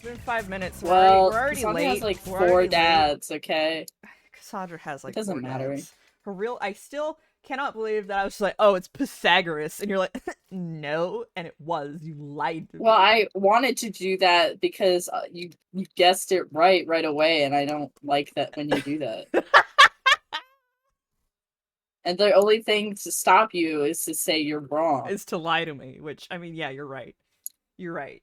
been 5 minutes. Well, we're already Cassandra late. has like We're 4 already late. dads, okay? Cassandra has like It doesn't 4 matter. dads. For real, I still cannot believe that I was just like, oh, it's Pythagoras, and you're like, no, and it was. You lied to me. Well, I wanted to do that because you guessed it right away, and I don't like that when you do that. And the only thing to stop you is to say you're wrong. Is to lie to me, which, I mean, yeah, you're right. You're right.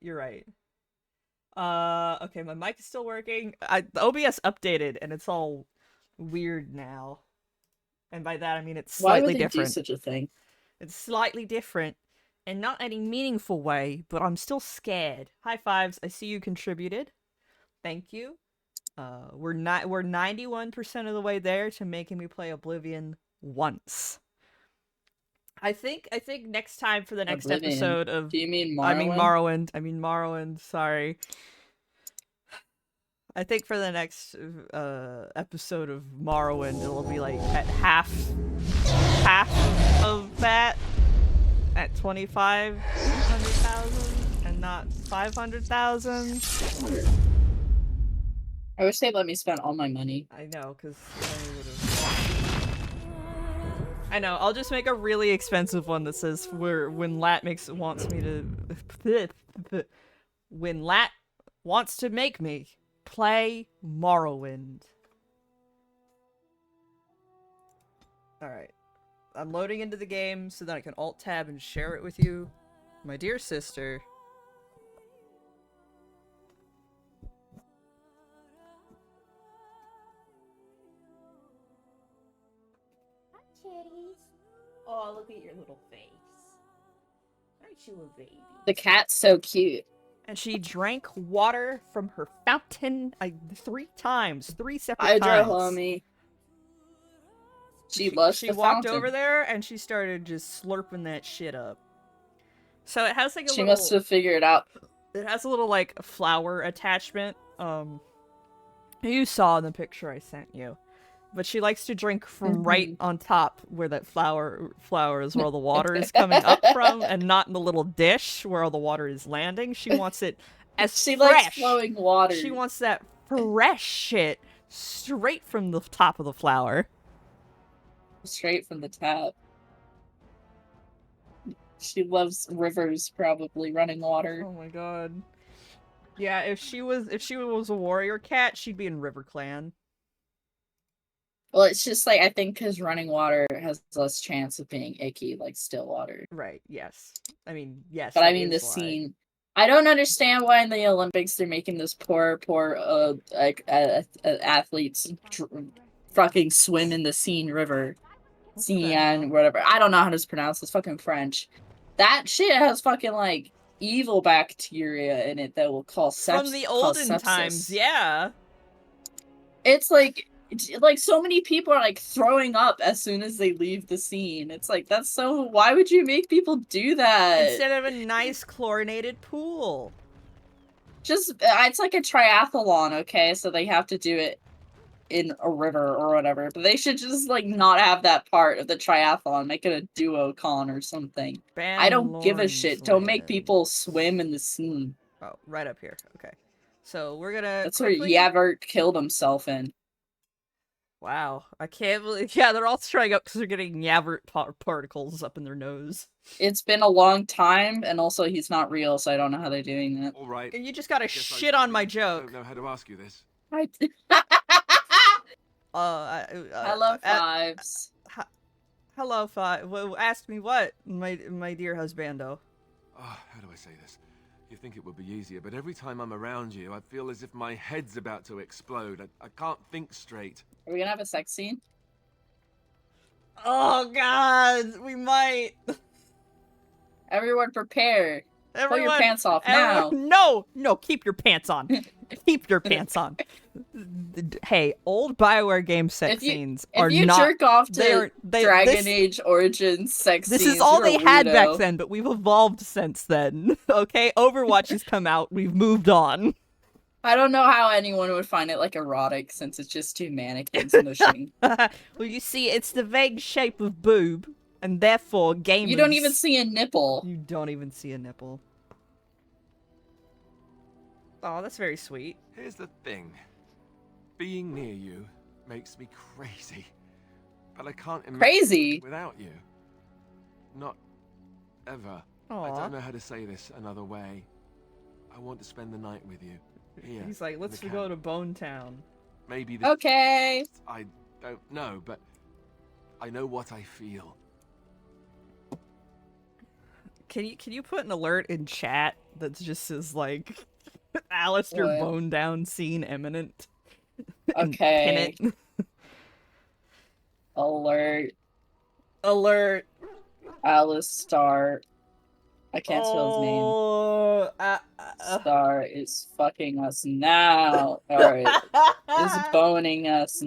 Okay, my mic is still working. The OBS updated, and it's all weird now. And by that, I mean it's Why slightly would they different. do such a thing? It's slightly different, and not any meaningful way, but I'm still scared. High fives, I see you contributed. Thank you. We're 91% of the way there to making me play Oblivion once. I think next time for the next Oblivion. episode of Do you mean Morrowind? I mean Morrowind, sorry. I think for the next episode of Morrowind, it'll be like at half of that, at 2,500,000 and not 500,000. I wish they'd let me spend all my money. I know, because I know. I'll just make a really expensive one that says when Lat wants to make me play Morrowind. Alright. I'm loading into the game so that I can alt-tab and share it with you. My dear sister. Hi, kitties. Oh, look at your little face. Aren't you a baby? The cat's so cute. And she drank water from her fountain 3 times, 3 separate Hydra times. homie. She loves She the walked fountain. over there and she started just slurping that shit up. So it has like a She little... must have figured out. It has a little like flower attachment. You saw in the picture I sent you. But she likes to drink from right on top where that flower is, where all the water is coming up from, and not in the little dish where all the water is landing. She wants it as she fresh. likes flowing water. She wants that fresh shit straight from the top of the flower. Straight from the tap. She loves rivers, probably running water. Oh my god. Yeah, if she was a warrior cat, she'd be in River Clan. Well, it's just like, I think because running water has less chance of being icky, like still water. Right, yes. I mean, yes. But I mean, the scene. I don't understand why in the Olympics they're making those poor athletes fucking swim in the Seine River. Seine, whatever. I don't know how to pronounce this. Fucking French. That shit has fucking, like, evil bacteria in it that will cause sepsis. From the olden times, yeah. It's like so many people are like throwing up as soon as they leave the scene. It's like, that's so, why would you make people do that? Instead of a nice chlorinated pool. Just, it's like a triathlon, okay? So they have to do it in a river or whatever. But they should just like not have that part of the triathlon. Make it a duocon or something. I don't give a shit. Don't make people swim in the scene. Oh, right up here. Okay. So we're gonna... That's where Yavert killed himself in. Wow. I can't believe... Yeah, they're all trying up because they're getting Yavert particles up in their nose. It's been a long time, and also he's not real, so I don't know how they're doing that. All right. You just gotta shit on my joke. I don't know how to ask you this. Hello, Fives. Hello, Five. Well, ask me what, my dear husbando. Oh, how do I say this? You think it would be easier, but every time I'm around you, I feel as if my head's about to explode. I can't think straight. Are we gonna have a sex scene? Oh, God! We might! Everyone prepare. Pull your pants off now. No, keep your pants on. Keep your pants on. Hey, old BioWare game sex scenes are not... If you jerk off to Dragon Age Origins sex scenes, this is all they had back then, but we've evolved since then. Okay? Overwatch has come out. We've moved on. I don't know how anyone would find it, like, erotic, since it's just 2 mannequins mushing. Well, you see, it's the vague shape of boob, and therefore gamers... You don't even see a nipple. You don't even see a nipple. Oh, that's very sweet. Here's the thing. Being near you makes me crazy. But I can't imagine Crazy. without you. Not ever. I Aw. don't know how to say this another way. I want to spend the night with you. Here. He's like, in let's the go to cabin. Bone Town. Maybe this Okay. I don't know, but I know what I feel. Can you put an alert in chat that just says like Alistair What? Bone Down scene imminent? And Okay. pin it. Alert. Alert. Alistar. I can't spell his name. Oh, Star is fucking us now. Or is boning us.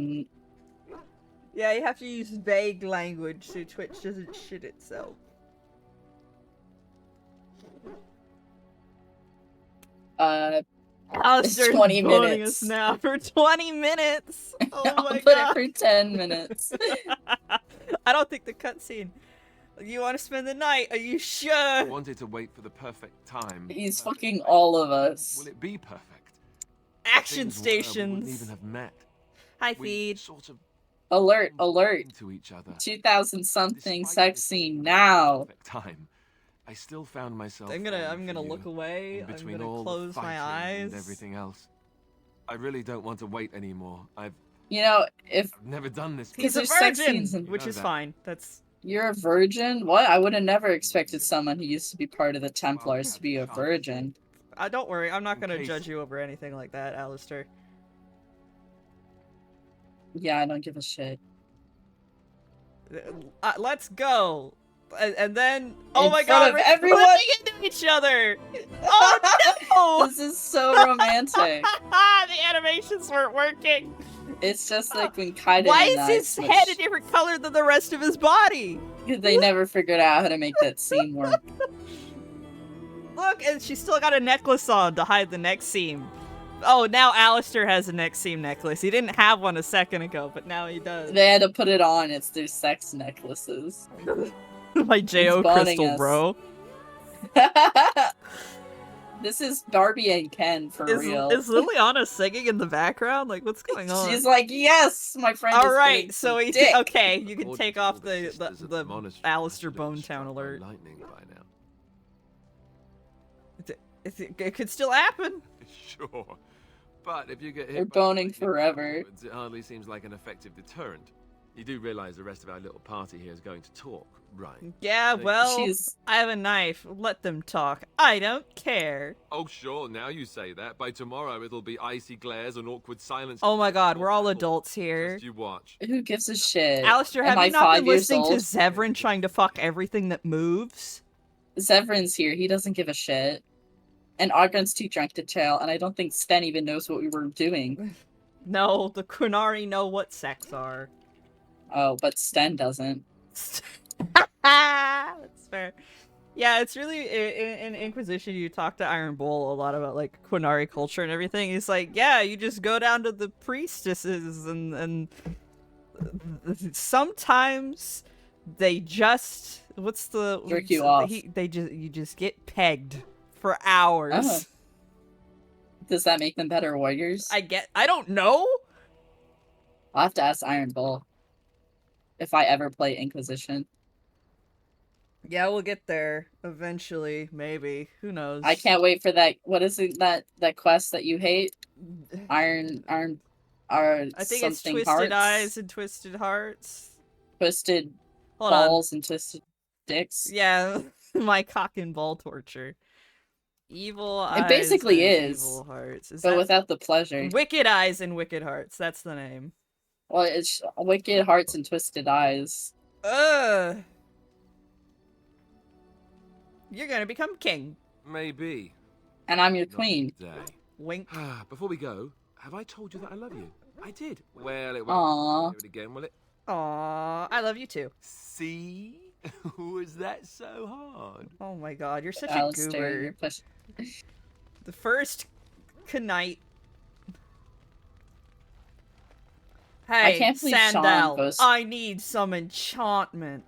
Yeah, you have to use vague language so Twitch doesn't shit itself. Alistair's 20 boning minutes. us now for 20 minutes. Oh I'll my put god. it for 10 minutes. I don't think the cutscene. You want to spend the night? Are you I sure? wanted to wait for the perfect time. He's Perfect fucking place. all of us. Will it be perfect? Action Things were, we wouldn't stations. even have met. Hi, We feed. sort of Alert, alert. into each other. 2000 something Despite sex this scene now. perfect time. I still found myself. I'm falling gonna for look you away. in I'm between gonna all the close my fighting eyes. and everything else. I really don't want to wait anymore. I've You know, if never done this. He's a there's sex virgin, scenes in- which You know is that. fine. That's you're a virgin, what? I would have never expected someone who used to be part of the Templars to be a virgin. don't worry. I'm not In gonna case- judge you over anything like that, Alistair. Yeah, I don't give a shit. Let's go. And then, oh In my front god, of we're everyone? flipping into each other. Oh no! This is so romantic. The animations weren't working. It's just like when Kaiden Why and is I his switched. head a different color than the rest of his body? They never figured out how to make that scene work. Look, and she's still got a necklace on to hide the neck seam. Oh, now Alistair has a neck seam necklace. He didn't have one a second ago, but now he does. They had to put it on. It's their sex necklaces. My J.O. It's boning crystal, us. bro. This is Barbie and Ken for real. Is Liliana singing in the background? Like, what's going on? She's like, yes, my friend. All is right, getting so some he dick. okay. You can According take to all off the sisters at the monastery, I Alistair should have been Bone Town struck by alert. lightning by now. It could still happen. Sure. But if you get hit They're by boning lightning forever. afterwards, it hardly seems like an effective deterrent. You do realize the rest of our little party here is going to talk, right? Yeah, Like, well, She's I have a knife. Let them talk. I don't care. Oh, sure, now you say that. By tomorrow, it'll be icy glares and awkward silence. Oh my god, we're all Battle. adults here. Just you watch. who gives a shit? Alistair, Am have I you not been 5 years listening to old? Zevran trying to fuck everything that moves? Zevran's here. He doesn't give a shit. And Ogren's too drunk to tell, and I don't think Sten even knows what we were doing. No, the Qunari know what sex are. Oh, but Sten doesn't. That's fair. Yeah, it's really in Inquisition. You talk to Iron Bull a lot about like Qunari culture and everything. He's like, yeah, you just go down to the priestesses and sometimes they just what's the Jerk you off. you just get pegged for hours. Oh. Does that make them better warriors? I don't know. I'll have to ask Iron Bull if I ever play Inquisition. Yeah, we'll get there eventually, maybe. Who knows? I can't wait for that. What is it that quest that you hate? Iron, I think it's something Twisted hearts? Eyes and Twisted Hearts. Twisted Hold on. balls and twisted dicks. Yeah, my cock and ball torture. Evil Eyes. It basically and is, Evil Hearts. Is but that... without the pleasure. Wicked Eyes and Wicked Hearts. That's the name. Well, it's Wicked Hearts and Twisted Eyes. Ugh. You're gonna become king. Maybe. And I'm your Not queen. today. Wink. Before we go, have I told you that I love you? I did. Well, it Aw. won't do it again, will it? Aw, I love you too. See? Was that so hard? Oh my god, you're such Alistair, a goober. you're push- The first Knight. Hey, can't believe Sean Sandal, goes- I need some enchantment.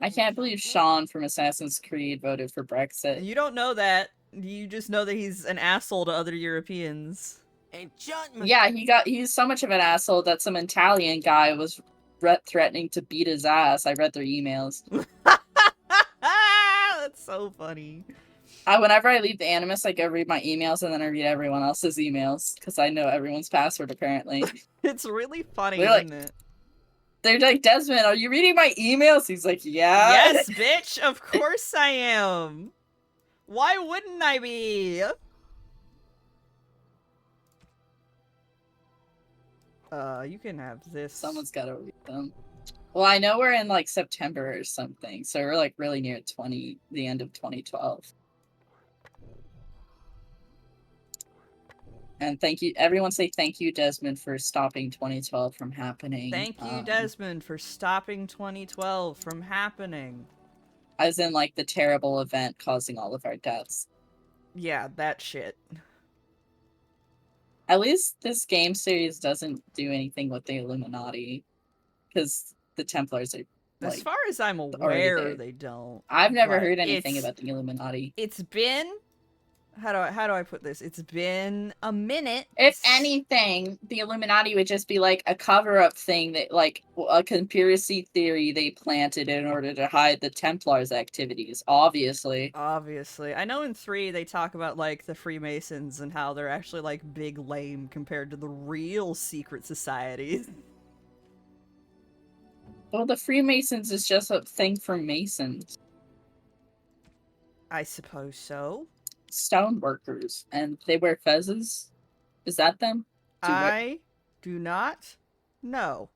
I can't believe Sean from Assassin's Creed voted for Brexit. You don't know that. You just know that he's an asshole to other Europeans. Enchantment. Yeah, he's so much of an asshole that some Italian guy was threatening to beat his ass. I read their emails. That's so funny. Whenever I leave the Animus, I go read my emails and then I read everyone else's emails because I know everyone's password apparently. It's really funny, They're like- isn't it? They're like, Desmond, are you reading my emails? He's like, yeah. Yes, bitch. Of course I am. Why wouldn't I be? You can have this. Someone's got to read them. Well, I know we're in like September or something, so we're like really near the end of 2012. And thank you, everyone say thank you, Desmond, for stopping 2012 from happening. Thank you, Desmond, for stopping 2012 from happening. As in like the terrible event causing all of our deaths. Yeah, that shit. At least this game series doesn't do anything with the Illuminati. Because the Templars are As like, far as I'm already aware, there. they don't. I've never but heard anything it's- about the Illuminati. It's been how do I put this? It's been a minute. If anything, the Illuminati would just be like a cover-up thing that, like, a conspiracy theory they planted in order to hide the Templars' activities. Obviously, Obviously. I know in 3 they talk about, like, the Freemasons and how they're actually, like, big lame compared to the real secret societies. well, the Freemasons is just a thing for Masons, I suppose so. stoneworkers, and they wear fezzes. Is that them? I do not know.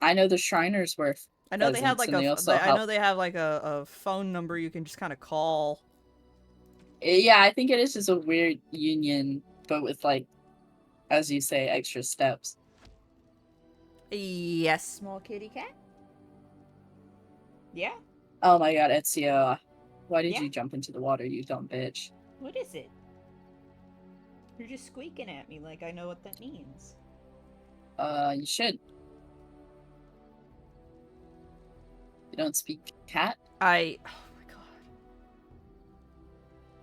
I know the Shriners wear. I know they have, Pheasants, like, and they also I know help- they have, like, a phone number you can just kind of call. Yeah, I think it is just a weird union, but with, like, as you say, extra steps. Yes, small kitty cat? Yeah? Oh my god, Ezio. Why did Yeah? you jump into the water, you dumb bitch? What is it? You're just squeaking at me like I know what that means. You should. You don't speak cat? Oh my god.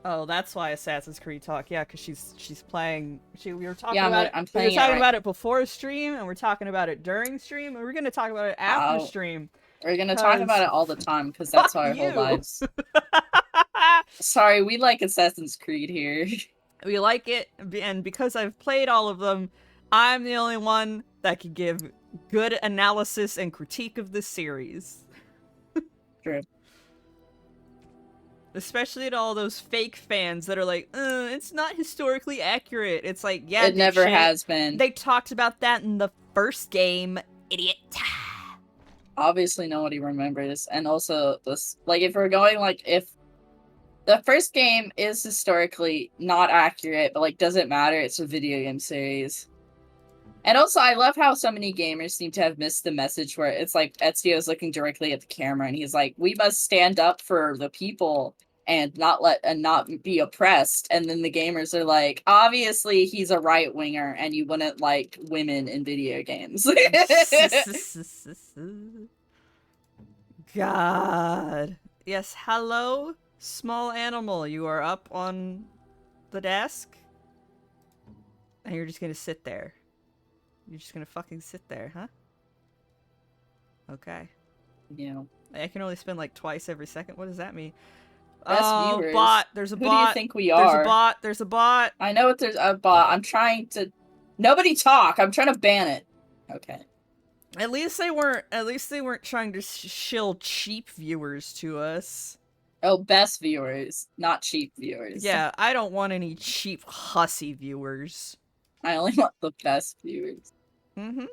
Oh, that's why Assassin's Creed talk. Yeah, because she's playing. We were talking Yeah, about it. I'm We were playing it talking right- about it before stream, and we're talking about it during stream, and we're gonna talk about it after Oh. stream. We're gonna talk about 'Cause it all the time, because that's fuck our whole you. lives. Sorry, we like Assassin's Creed here. We like it, and because I've played all of them, I'm the only one that can give good analysis and critique of this series. True. Especially to all those fake fans that are like, it's not historically accurate. It's like, yeah, It never dipshit. has been. They talked about that in the first game, idiot. Obviously nobody remembers. And also, this, like, if we're going, like, if the first game is historically not accurate, but, like, doesn't matter, it's a video game series. And also, I love how so many gamers seem to have missed the message where it's like Ezio's looking directly at the camera and he's like, we must stand up for the people and not be oppressed. And then the gamers are like, obviously he's a right winger and you wouldn't like women in video games. God. Yes, hello, small animal. You are up on the desk. And you're just gonna sit there. You're just gonna fucking sit there, huh? Okay. You know, I can only spend like twice every second. What does that mean? Best Oh, viewers. bot. There's a who do bot. you think we There's are? a bot. There's a bot. I know there's a bot. I'm trying to. Nobody talk. I'm trying to ban it. Okay. At least they weren't. At least they weren't trying to shill cheap viewers to us. Oh, best viewers, not cheap viewers. Yeah, I don't want any cheap hussy viewers. I only want the best viewers. Mm-hmm.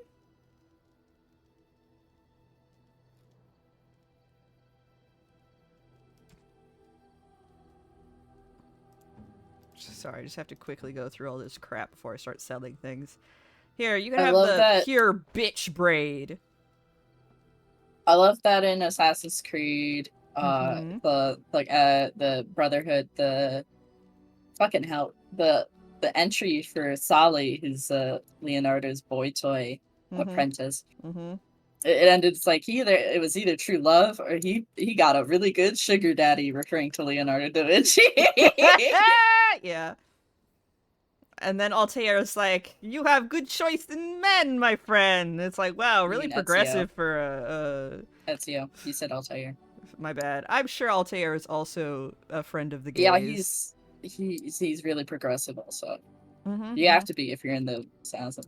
Sorry, I just have to quickly go through all this crap before I start selling things. Here, you can I have love the that- pure bitch braid. I love that in Assassin's Creed, Mhm. the Brotherhood, the fucking hell, the entry for Sally, who's Leonardo's boy toy Mhm, apprentice. mhm. It ended it's like it was either true love or he got a really good sugar daddy, referring to Leonardo da Vinci. Yeah. And then Altair's like, "You have good choice in men, my friend." It's like, wow, You really mean Ezio. progressive for a. Ezio, you said Altair. My bad. I'm sure Altair is also a friend of the gays. Yeah, he's really progressive also. Mm-hmm. You have to be if you're in the assassin.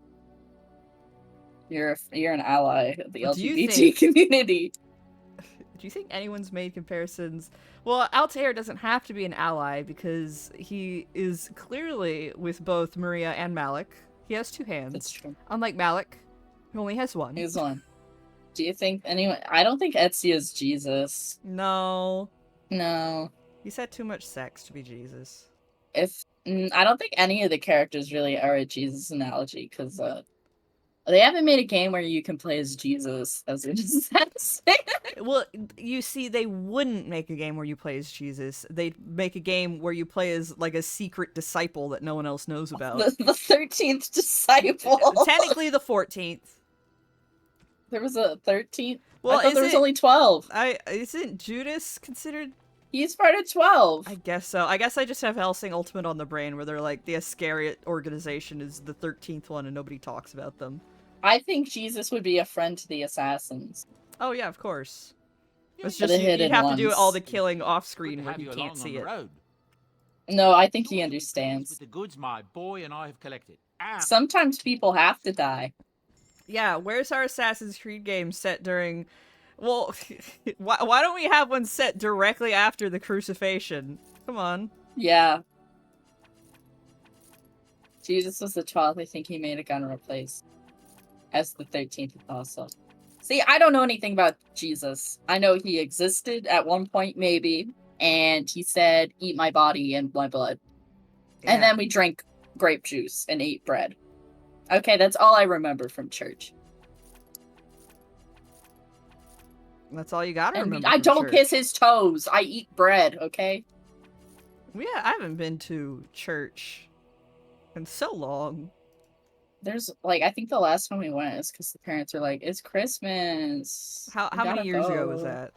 You're an ally of the Do you LGBT think- community. Do you think anyone's made comparisons? Well, Altair doesn't have to be an ally because he is clearly with both Maria and Malik. He has two hands. That's true. Unlike Malik, who only has one. Here's one. Do you think anyone? I don't think Ezio's Jesus. No. No. He's had too much sex to be Jesus. I don't think any of the characters really are a Jesus analogy because they haven't made a game where you can play as Jesus as an assassin. Well, you see, they wouldn't make a game where you play as Jesus. They'd make a game where you play as, like, a secret disciple that no one else knows about. the 13th disciple. Technically the 14th. There was a 13th. Well, I thought there was only 12. Isn't Judas considered? He's part of 12. I guess so. I guess I just have Hellsing Ultimate on the brain where they're like, the Iscariot organization is the 13th one and nobody talks about them. I think Jesus would be a friend to the assassins. Oh yeah, of course. It's For just the you'd hidden have to do ones. all the killing off Good screen to where have he you can't along see on it. the road. No, I think he With understands. the goods my boy and I have collected. And Sometimes people have to die. Yeah, where's our Assassin's Creed game set during? Well, why don't we have one set directly after the crucifixion? Come on. Yeah. Jesus was the 12th. I think he made a gun replace as the 13th apostle. See, I don't know anything about Jesus. I know he existed at one point, maybe, and he said, "Eat my body and my blood." And Yeah. then we drank grape juice and ate bread. Okay, that's all I remember from church. That's all you gotta And remember. I from don't church. kiss his toes. I eat bread, okay? Yeah, I haven't been to church in so long. There's like I think the last time we went is because the parents were like, "It's Christmas." How We many gotta years ago was go." that?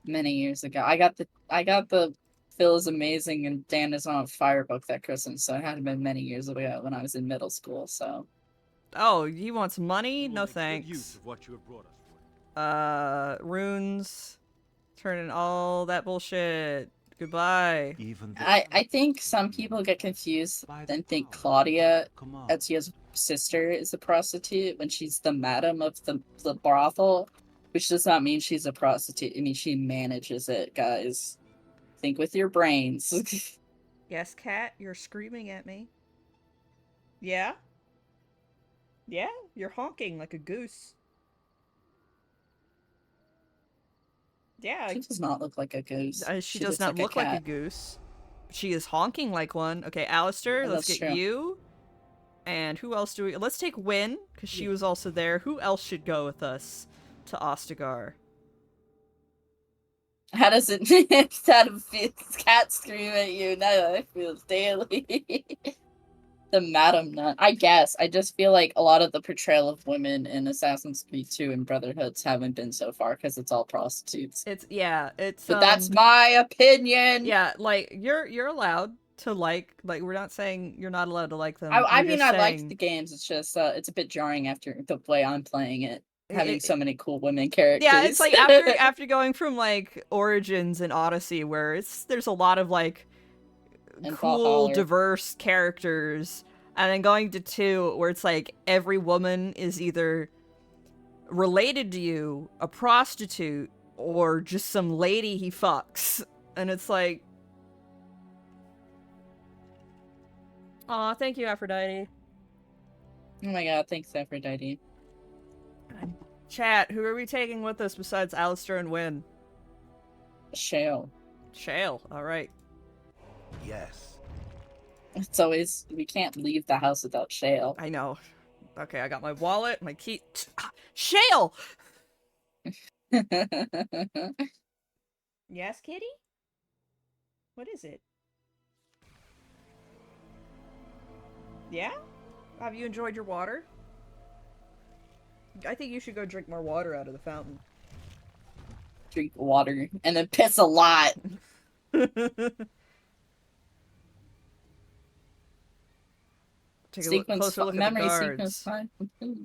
Many years ago. I got the Phil is Amazing and Dan is on Fire book that Christmas, so it had been many years ago when I was in middle school. So Oh, he wants money? We No will make good use thanks. of what you have brought us, boy. Runes, turning all that bullshit. Goodbye. Even I think some people get confused and think Claudia, Ezio's sister, is a prostitute when she's the madam of the brothel, which does not mean she's a prostitute. I mean she manages it, guys. Think with your brains. Yes, cat, you're screaming at me. Yeah? Yeah, you're honking like a goose. Yeah, She does not look like a goose. she does looks not look like a cat. goose. She is honking like one. Okay, Alistair, Yeah, let's that's get true. you. And who else do we... Let's take Wynn, because she was also there. Who else should go with us to Ostagar? How does it how does cat scream at you? Now I feel daily. The Madam Nun. I guess. I just feel like a lot of the portrayal of women in Assassin's Creed 2 and Brotherhoods haven't been so far because it's all prostitutes. It's But that's my opinion. Yeah, like you're allowed to like we're not saying you're not allowed to like them. I We're mean, just I liked saying- the games. It's just it's a bit jarring after the way I'm playing it, having It- so many cool women characters. Yeah, it's like after going from like Origins and Odyssey, where there's a lot of like And cool, Valhalla. diverse characters, and then going to 2, where it's like every woman is either related to you, a prostitute, or just some lady he fucks, and it's like, aw, thank you, Aphrodite. Oh my god, thanks Aphrodite. Chat, who are we taking with us besides Alistair and Wynn? Shale. Shale, alright. Yes. It's always we can't leave the house without Shale. I know. Okay, I got my wallet, my key. Shale! Yes, kitty? What is it? Yeah? Have you enjoyed your water? I think you should go drink more water out of the fountain. Drink water and then piss a lot. Take a Sequence closer look at the memory sequence guards. 5 complete.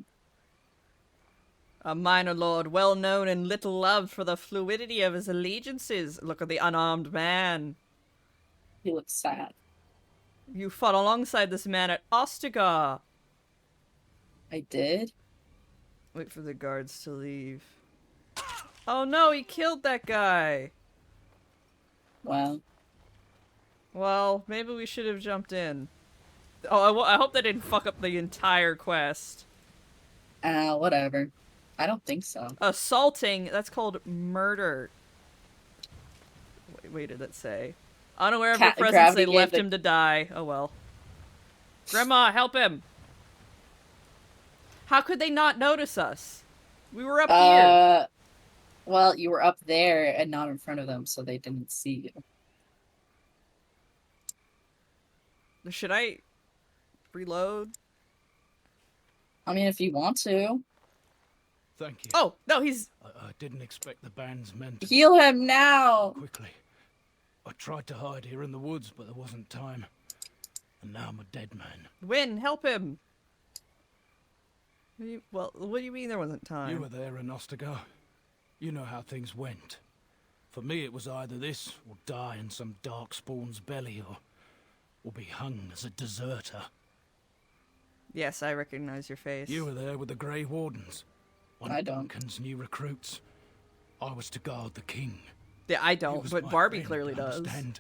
A minor lord, well known and little loved for the fluidity of his allegiances. Look at the unarmed man. He looks sad. You fought alongside this man at Ostagar. I did? Wait for the guards to leave. Oh no, he killed that guy. Well, Well, maybe we should have jumped in. Oh, I hope that didn't fuck up the entire quest. whatever. I don't think so. Assaulting, that's called murder. Wait, did it say? Unaware of your presence, Gravity they gave left the- him to die. Oh well. Grandma, help him! How could they not notice us? We were up here. Well, you were up there and not in front of them, so they didn't see you. Should I reload? I mean, if you want to. Thank you. Oh, no, he's... I didn't expect the band's men to Heal him now! quickly. I tried to hide here in the woods, but there wasn't time. And now I'm a dead man. Win, help him! What do you mean there wasn't time? You were there in Ostagar. You know how things went. For me, it was either this, or die in some darkspawn's belly, or be hung as a deserter. Yes, I recognize your face. You were there with the Grey Wardens. One I of don't. Duncan's new recruits. I was to guard the king. Yeah, I He don't, was but my Barbie friend, clearly does. understand?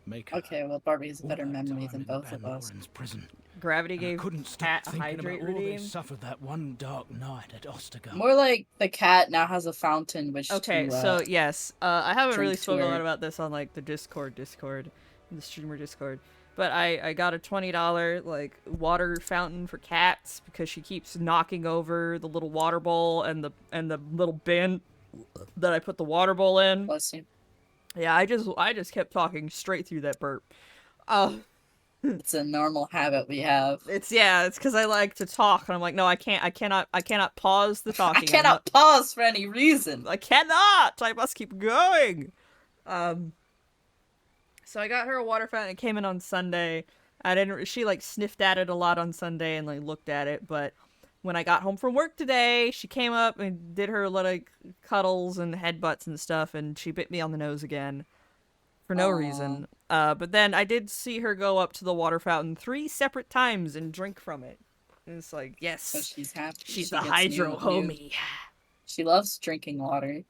Make Okay, well, Barbie has a all better that memory time than in both of Ban us. Loren's prison. Gravity And I gave couldn't stop Cat a thinking hydrate about all they redeem. suffered that one dark night at Ostagar. More like the cat now has a fountain, which Okay, to, so yes, I haven't really drink to spoken a lot her. about this on like the Discord, the streamer Discord, but I got a $20 like water fountain for cats because she keeps knocking over the little water bowl and the little bin that I put the water bowl in. bless you. Yeah, I just kept talking straight through that burp. It's a normal habit we have. It's because I like to talk and I'm like, no, I cannot pause the talking. I cannot pause for any reason. I cannot! I must keep going! So I got her a water fountain. It came in on Sunday. She like sniffed at it a lot on Sunday and like looked at it, but when I got home from work today, she came up and did her like cuddles and headbutts and stuff, and she bit me on the nose again. For no Aw. reason. But then I did see her go up to the water fountain 3 separate times and drink from it. And it's like, yes, So she's happy. she's She the gets hydro new- homie. She loves drinking water.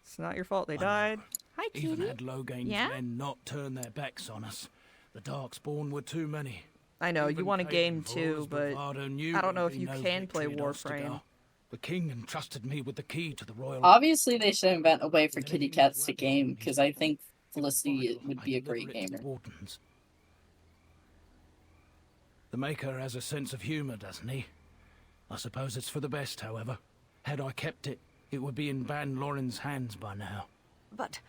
It's not your fault they I know. died. Hi, Even kitty. had Logain's Yeah? men not turned their backs on us, the Darkspawn were too many. I know, you Even want a game Caden, for all too, his but bravado, knew I don't know there'd if be you no can play victory at Warframe. Ostagar. The king entrusted me with the key to the royal. Obviously, they should invent a way for If kitty anything cats was to lacking game, from because his I think final Felicity would I be a deliver great it to the gamer. Wardens. The Maker has a sense of humour, doesn't he? I suppose it's for the best, however. Had I kept it, it would be in Ban Loren's hands by now. But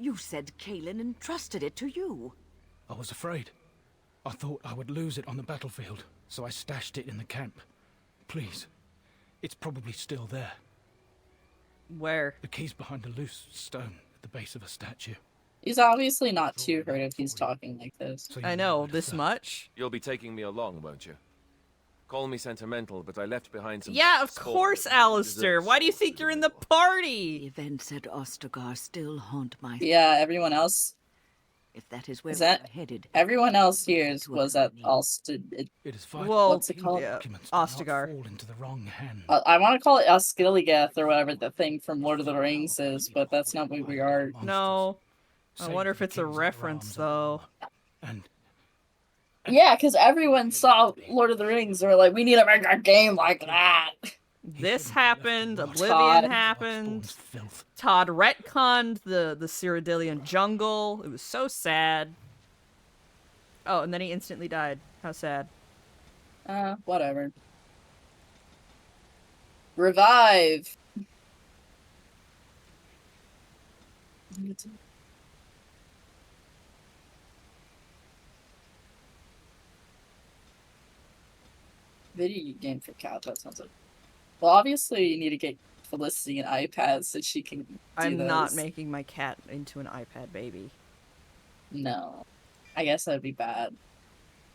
you said Kaelin entrusted it to you. I was afraid. I thought I would lose it on the battlefield, so I stashed it in the camp. Please, it's probably still there. Where? The key's behind a loose stone at the base of a statue. He's obviously not too hurt if he's talking like this. So you I know, where to this start. much? You'll be taking me along, won't you? Call me sentimental, but I left behind some. Yeah, of sport course, and Alistair. dessert Why do you sauce think to you're in the deliver. The party? events at Ostagar still haunt my Yeah, everyone else if that is where Is we that- are headed. Everyone else here To was at accompany. Alston. It is vital. Well, What's it called? yeah, Documents do not Ostagar. fall into the wrong hands. I want to call it Osgiliath or whatever the thing from Lord of the Rings is, but that's not what we are. No. I Save wonder the if it's a kings of reference, Arms though. And Yeah, because everyone saw Lord of the Rings. They were like, we need to make a game like that. he This shouldn't have left happened, the lost Oblivion Todd. happened, Darkspawn's filth. Todd retconned the Cyrodiilian jungle. It was so sad. Oh, and then he instantly died. How sad. Whatever. Revive. Video game for cat. That sounds like Well, obviously you need to get Felicity an iPad so she can do I'm not those. making my cat into an iPad baby. No. I guess that'd be bad.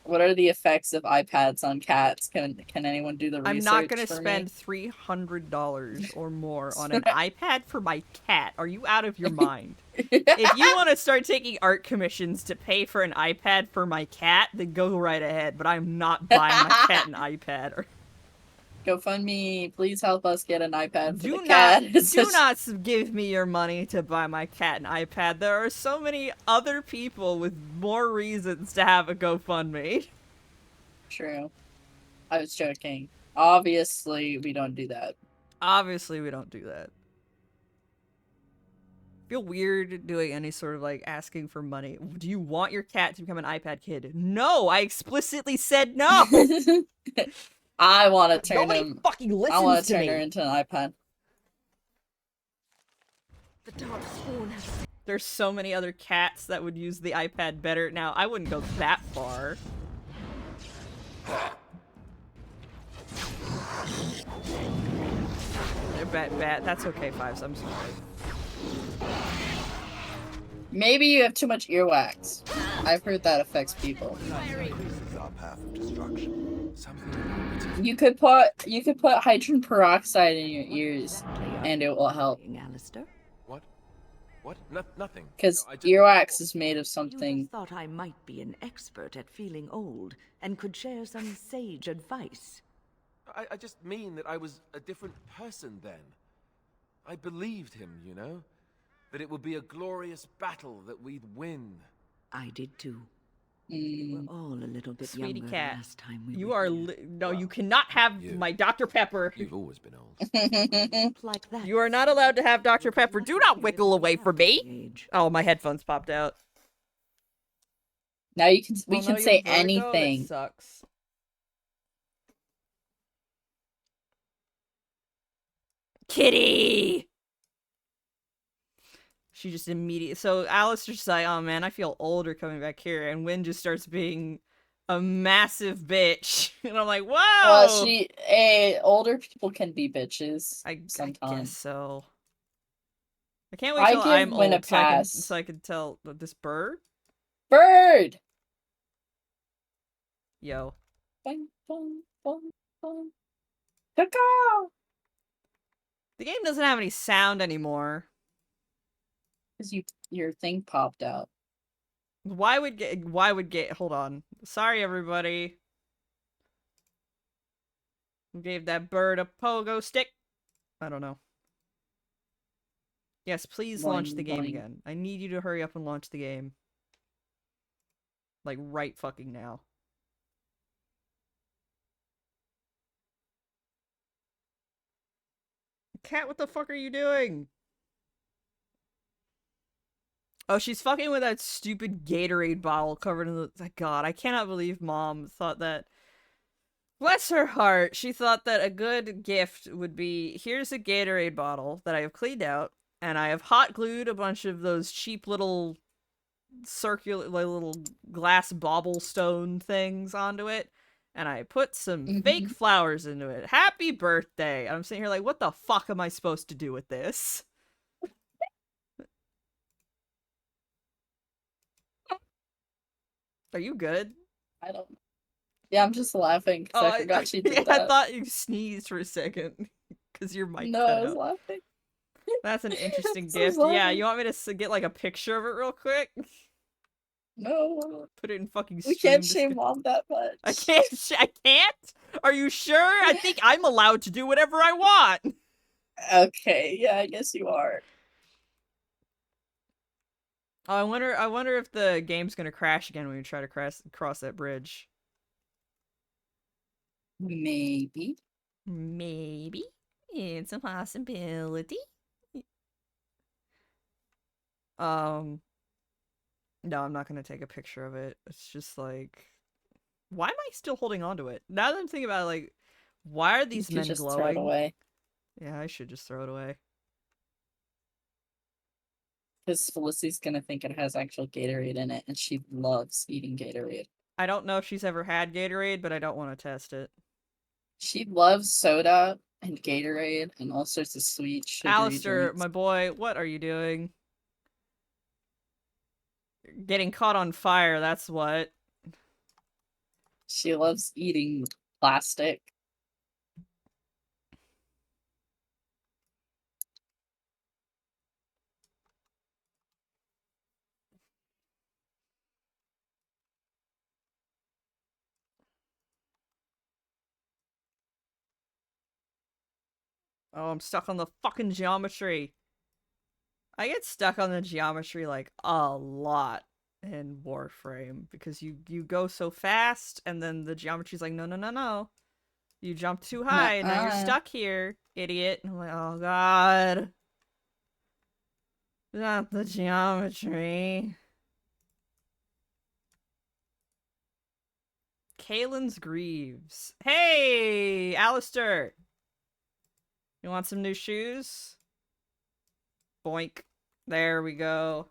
What are the effects of iPads on cats? Can anyone do the research I'm not gonna for spend me? $300 or more on an iPad for my cat. Are you out of your mind? If you want to start taking art commissions to pay for an iPad for my cat, then go right ahead. But I'm not buying my cat an iPad. GoFundMe, please help us get an iPad for the Do cat. not, do not give me your money to buy my cat an iPad. There are so many other people with more reasons to have a GoFundMe. True. I was joking. Obviously, we don't do that. Obviously, we don't do that. Feel weird doing any sort of like asking for money. Do you want your cat to become an iPad kid? No, I explicitly said no. I want to turn Nobody him. fucking I listens want to to turn me. her into an iPad. The dark spawn has There's so many other cats that would use the iPad better. Now, I wouldn't go that far. That's okay, Fives. I'm sorry. Maybe you have too much earwax. I've heard that affects people. Increases our path of destruction. Something about it. You could put hydrogen peroxide in your ears, and it will help. Alistair. What? What? Nothing. Because No, I just- earwax is made of You something. have thought I might be an expert at feeling old and could share some sage advice. I just mean that I was a different person then. I believed him, you know? That it would be a glorious battle, that we'd win. I did too. We were Mm, all a little bit Sweetie younger cat, the last time we You were are here. no, you cannot have You. my Dr. Pepper. You've always been old. Like that. You are not allowed to have Dr. Pepper. Do not wiggle away from me. Age. Oh, my headphones popped out. now we Oh, no, can you say have vertigo? That anything. sucks. Kitty! She just immediately. So Alistair's just like, oh man, I feel older coming back here. And Wynn just starts being a massive bitch. And I'm like, whoa! Older people can be bitches I guess sometimes. so. I can't wait I till give I'm Wynn a old pass. so I can tell this bird. Bird! Yo. Bing, bong, bong, bong. Caw-caw! The game doesn't have any sound anymore. Because your thing popped out. Why would hold on. Sorry everybody. Who gave that bird a pogo stick? I don't know. Yes, please launch the Boing, game boing. again. I need you to hurry up and launch the game. Like right fucking now. Cat, what the fuck are you doing? Oh, she's fucking with that stupid Gatorade bottle covered in the... God, I cannot believe Mom thought that... Bless her heart, she thought that a good gift would be, here's a Gatorade bottle that I have cleaned out, and I have hot glued a bunch of those cheap little circular, like, little glass bauble stone things onto it, and I put some fake flowers into it. Happy birthday! And I'm sitting here like, what the fuck am I supposed to do with this? Are you good? I don't. Yeah, I'm just laughing because I forgot she did that. I thought you sneezed for a second because your mic No, cut I was out. laughing. That's an interesting So gift. Yeah, laughing. you want me to get like a picture of it real quick? No, Put it in fucking. we can't Stream shame Mom that much. I can't. I can't. Are you sure? I think I'm allowed to do whatever I want. Okay, yeah, I guess you are. Oh, I wonder if the game's gonna crash again when we try to cross that bridge. Maybe. Maybe it's a possibility. No, I'm not gonna take a picture of it. It's just like, why am I still holding on to it? Now that I'm thinking about it, like, why are these You men could just glowing? throw it away. Yeah, I should just throw it away. Because Felicity's gonna think it has actual Gatorade in it, and she loves eating Gatorade. I don't know if she's ever had Gatorade, but I don't want to test it. She loves soda, and Gatorade and all sorts of sweet sugary Alistair, drinks. my boy, what are you doing? Getting caught on fire, that's what. She loves eating plastic. Oh, I'm stuck on the fucking geometry. I get stuck on the geometry like a lot in Warframe because you go so fast and then the geometry's like, no, no, no, no. You jumped too high and now you're Nuh-uh. stuck here, idiot. And I'm like, oh god. Not the geometry. Kalen's Greaves. Hey, Alistair. You want some new shoes? Boink. There we go.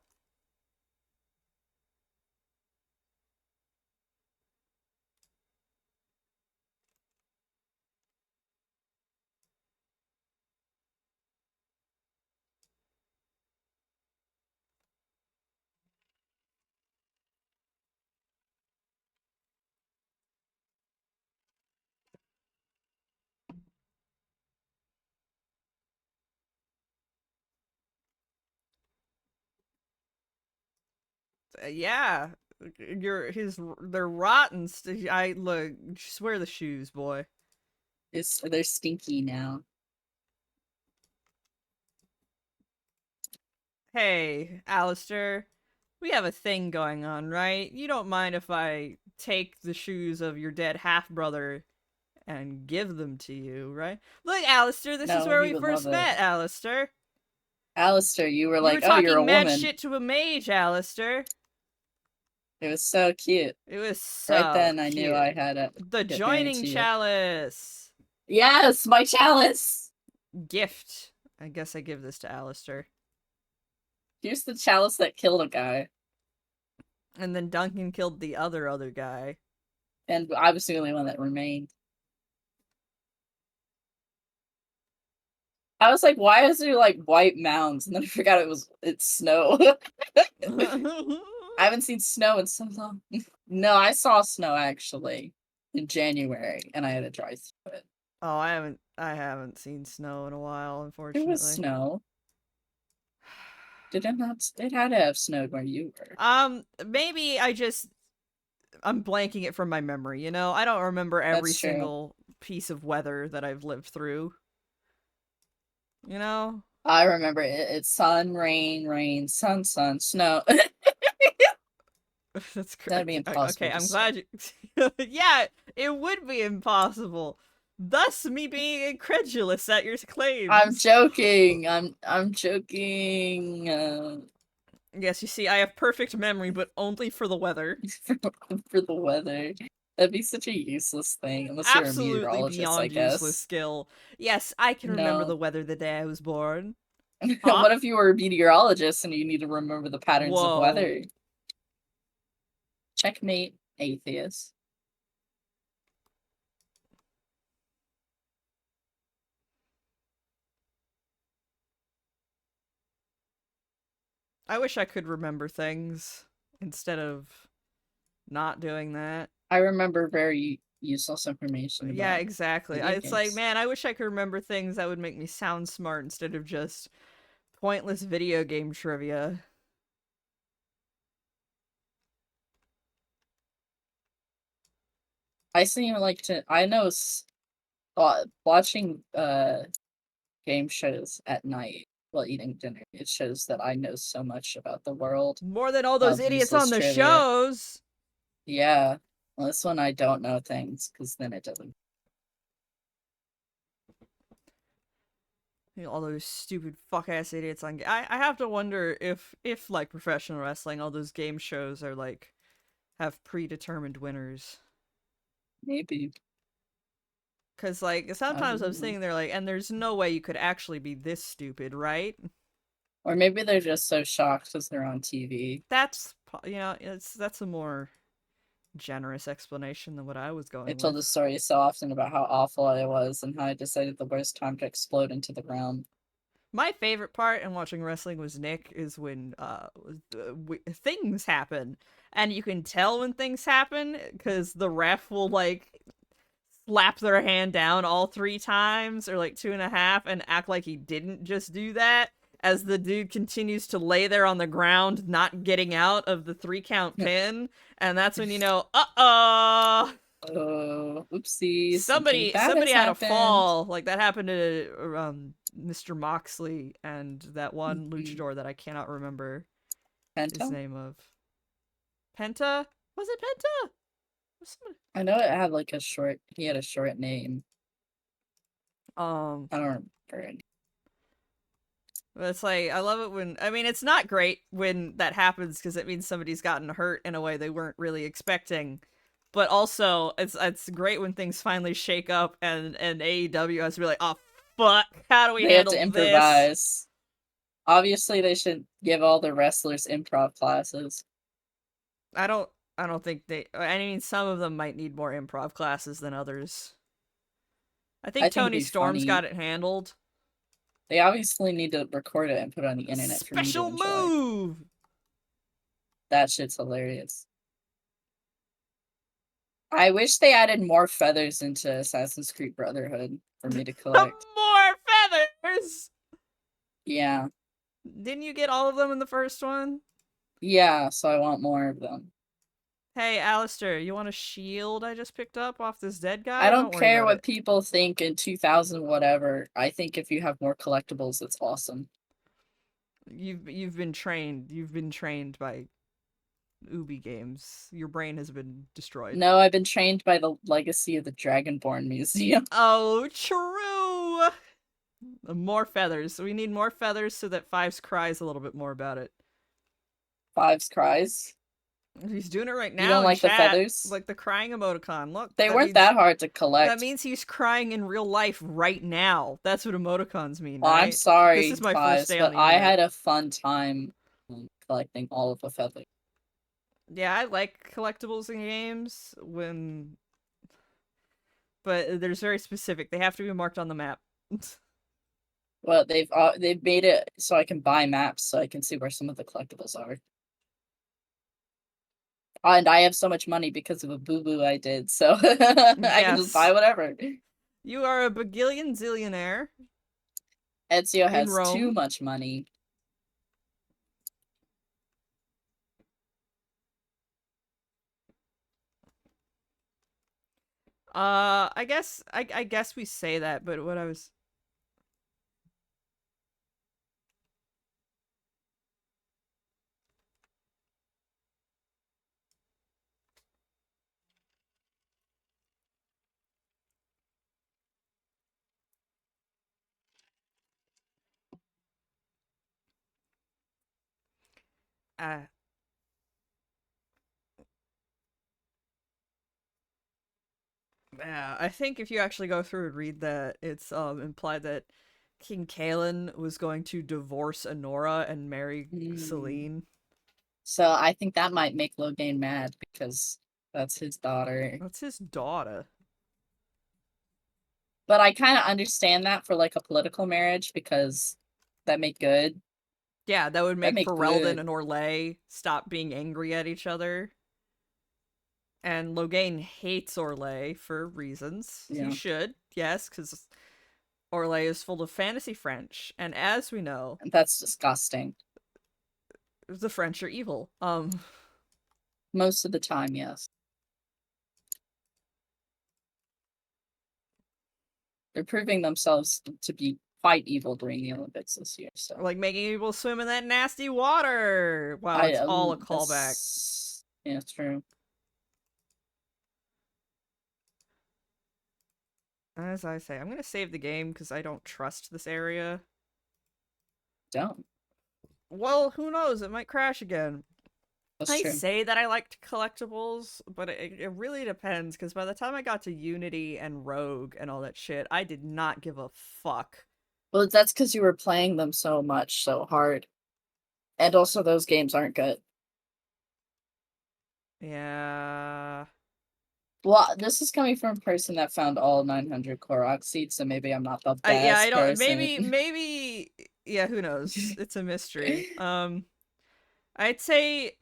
Yeah. They're rotten. I look, just wear the shoes, boy. They're stinky now. Hey, Alistair. We have a thing going on, right? You don't mind if I take the shoes of your dead half-brother and give them to you, right? Look, Alistair, this is No, where he we would first love it. met, Alistair. Alistair, you were You like, were oh, talking you're a mad woman. shit to a mage, Alistair. It was so cute. It was so Right then, I cute. knew I had to The get married joining to you. chalice. Yes, my chalice! Gift. I guess I give this to Alistair. Here's the chalice that killed a guy. And then Duncan killed the other guy. And I was the only one that remained. I was like, why is there like white mounds? And then I forgot it's snow. I haven't seen snow in so long. No, I saw snow actually in January and I had to drive through it. Oh, I haven't seen snow in a while, There unfortunately. was snow. Did it not? It had to have snowed where you were. Maybe I'm blanking it from my memory, you know? I don't remember every That's true. single piece of weather that I've lived through. You know? I remember it. It's sun, rain, rain, sun, sun, snow. That's correct. That'd be impossible. Okay, to I'm say. glad you. Yeah, it would be impossible. Thus, me being incredulous at your claims. I'm joking. I'm joking. Yes, you see, I have perfect memory, but only for the weather. For the weather. That'd be such a useless thing, unless you're a Absolutely meteorologist, beyond I guess. useless skill. Yes, I can remember No. the weather the day I was born. What if you were a meteorologist and you need to remember the patterns of Whoa. weather? Checkmate, atheist. I wish I could remember things instead of not doing that. I remember very useless information. Yeah, about exactly. video It's like, games. man, I wish I could remember things that would make me sound smart instead of just pointless video game trivia. I seem like to. I know. Watching game shows at night while eating dinner, it shows that I know so much about the world. More than all those Of idiots on useless the trivia. shows. Yeah. Well, this one I don't know things because then it doesn't. You know, all those stupid fuck ass idiots on. I have to wonder if like professional wrestling, all those game shows are like have predetermined winners. Maybe. Cause like sometimes I'm know. sitting there like, and there's no way you could actually be this stupid, right? Or maybe they're just so shocked because they're on TV. That's that's a more generous explanation than what I was going I told the with. story so often about how awful I was and how I decided the worst time to explode into the ground. My favorite part in watching wrestling was Nick is when things happen, and you can tell when things happen because the ref will like slap their hand down all 3 times or like 2.5 and act like he didn't just do that as the dude continues to lay there on the ground not getting out of the 3 count pin, and that's when you know, uh-oh, Oh, oopsie! Something somebody bad has had a happened. fall. Like that happened to Mr. Moxley and that one Mhm. luchador that I cannot remember his Penta? name of. Penta? Was it Penta? Was somebody- I know it had like a short. He had a short name. Um, I don't remember. but it's like I love it when I mean it's not great when that happens because it means somebody's gotten hurt in a way they weren't really expecting. But also it's great when things finally shake up and AEW has to be like, oh fuck, how do we They have handle to this? improvise. Obviously, they should give all the wrestlers improv classes. I don't think they. I mean, some of them might need more improv classes than others. I think I think it'd Tony be Storm's funny. got it handled. They obviously need to record it and put it on the internet for me to Special enjoy. move. That shit's hilarious. I wish they added more feathers into Assassin's Creed Brotherhood for me to collect. More feathers. Yeah. Didn't you get all of them in the first one? Yeah, so I want more of them. Hey, Alistair, you want a shield I just picked up off this dead guy? I don't worry care about what it. people think in 2000 whatever. I think if you have more collectibles, it's awesome. You've been trained. You've been trained by Ubi games. Your brain has been destroyed. No, I've been trained by the legacy of the Dragonborn Museum. Oh, true. More feathers. We need more feathers so that Fives cries a little bit more about it. Fives cries. He's doing it right now. You don't in like the chat, feathers? like the crying emoticon. Look, They that weren't means, that hard to collect. That means he's crying in real life right now. That's what emoticons mean, Well, right? I'm sorry, This is my Fives, first day but on the I internet. had a fun time collecting all of the feathers. Yeah, I like collectibles in games but there's very specific. They have to be marked on the map. Well, they've made it so I can buy maps so I can see where some of the collectibles are. And I have so much money because of a boo-boo I did, so I can just buy Yes. whatever. You are a bagillion zillionaire. Ezio In has too Rome. much money. I guess we say that, but what I was yeah, I think if you actually go through and read that, it's implied that King Kalen was going to divorce Honora and marry Celine. So I think that might make Logain mad because that's his daughter. That's his daughter. But I kind of understand that for like a political marriage because that make good. Yeah, that would make make Ferelden good. and Orlais stop being angry at each other. And Logain hates Orlais for reasons. Yeah. He should, yes, because Orlais is full of fantasy French, and as we know, That's disgusting. the French are evil. Most of the time, yes. They're proving themselves to be quite evil during the Olympics this year. So like making people swim in that nasty water. Wow, it's all a callback. Yeah, it's true. As I say, I'm gonna save the game because I don't trust this area. Don't. Well, who knows? It might crash again. That's I true. say that I liked collectibles, but it really depends, because by the time I got to Unity and Rogue and all that shit, I did not give a fuck. Well, that's because you were playing them so much, so hard. And also, those games aren't good. Yeah. Well, this is coming from a person that found all 900 Korok seeds, so maybe I'm not the best Yeah, I don't. person. Maybe. Yeah, who knows? It's a mystery. I say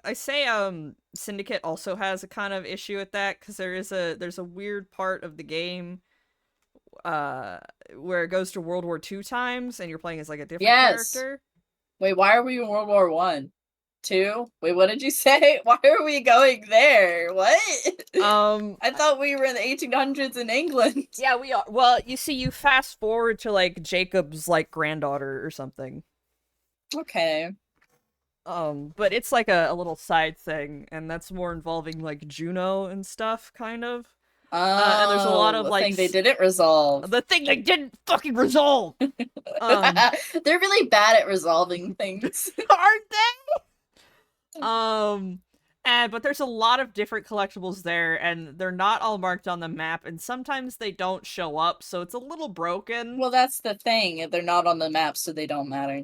Syndicate also has a kind of issue with that because there's a weird part of the game uh where it goes to World War II times and you're playing as like a different Yes. character. Wait, why are we in World War One? Two? Wait, what did you say? Why are we going there? What? I thought we were in the 1800s in England. Yeah, we are. Well, you see, you fast forward to like Jacob's like granddaughter or something. Okay. But it's like a little side thing, and that's more involving like Juno and stuff, kind of. And there's a lot of the like thing they didn't resolve. the thing they didn't fucking resolve. They're really bad at resolving things. Aren't they? But there's a lot of different collectibles there, and they're not all marked on the map, and sometimes they don't show up, so it's a little broken. Well, that's the thing. They're not on the map, so they don't matter.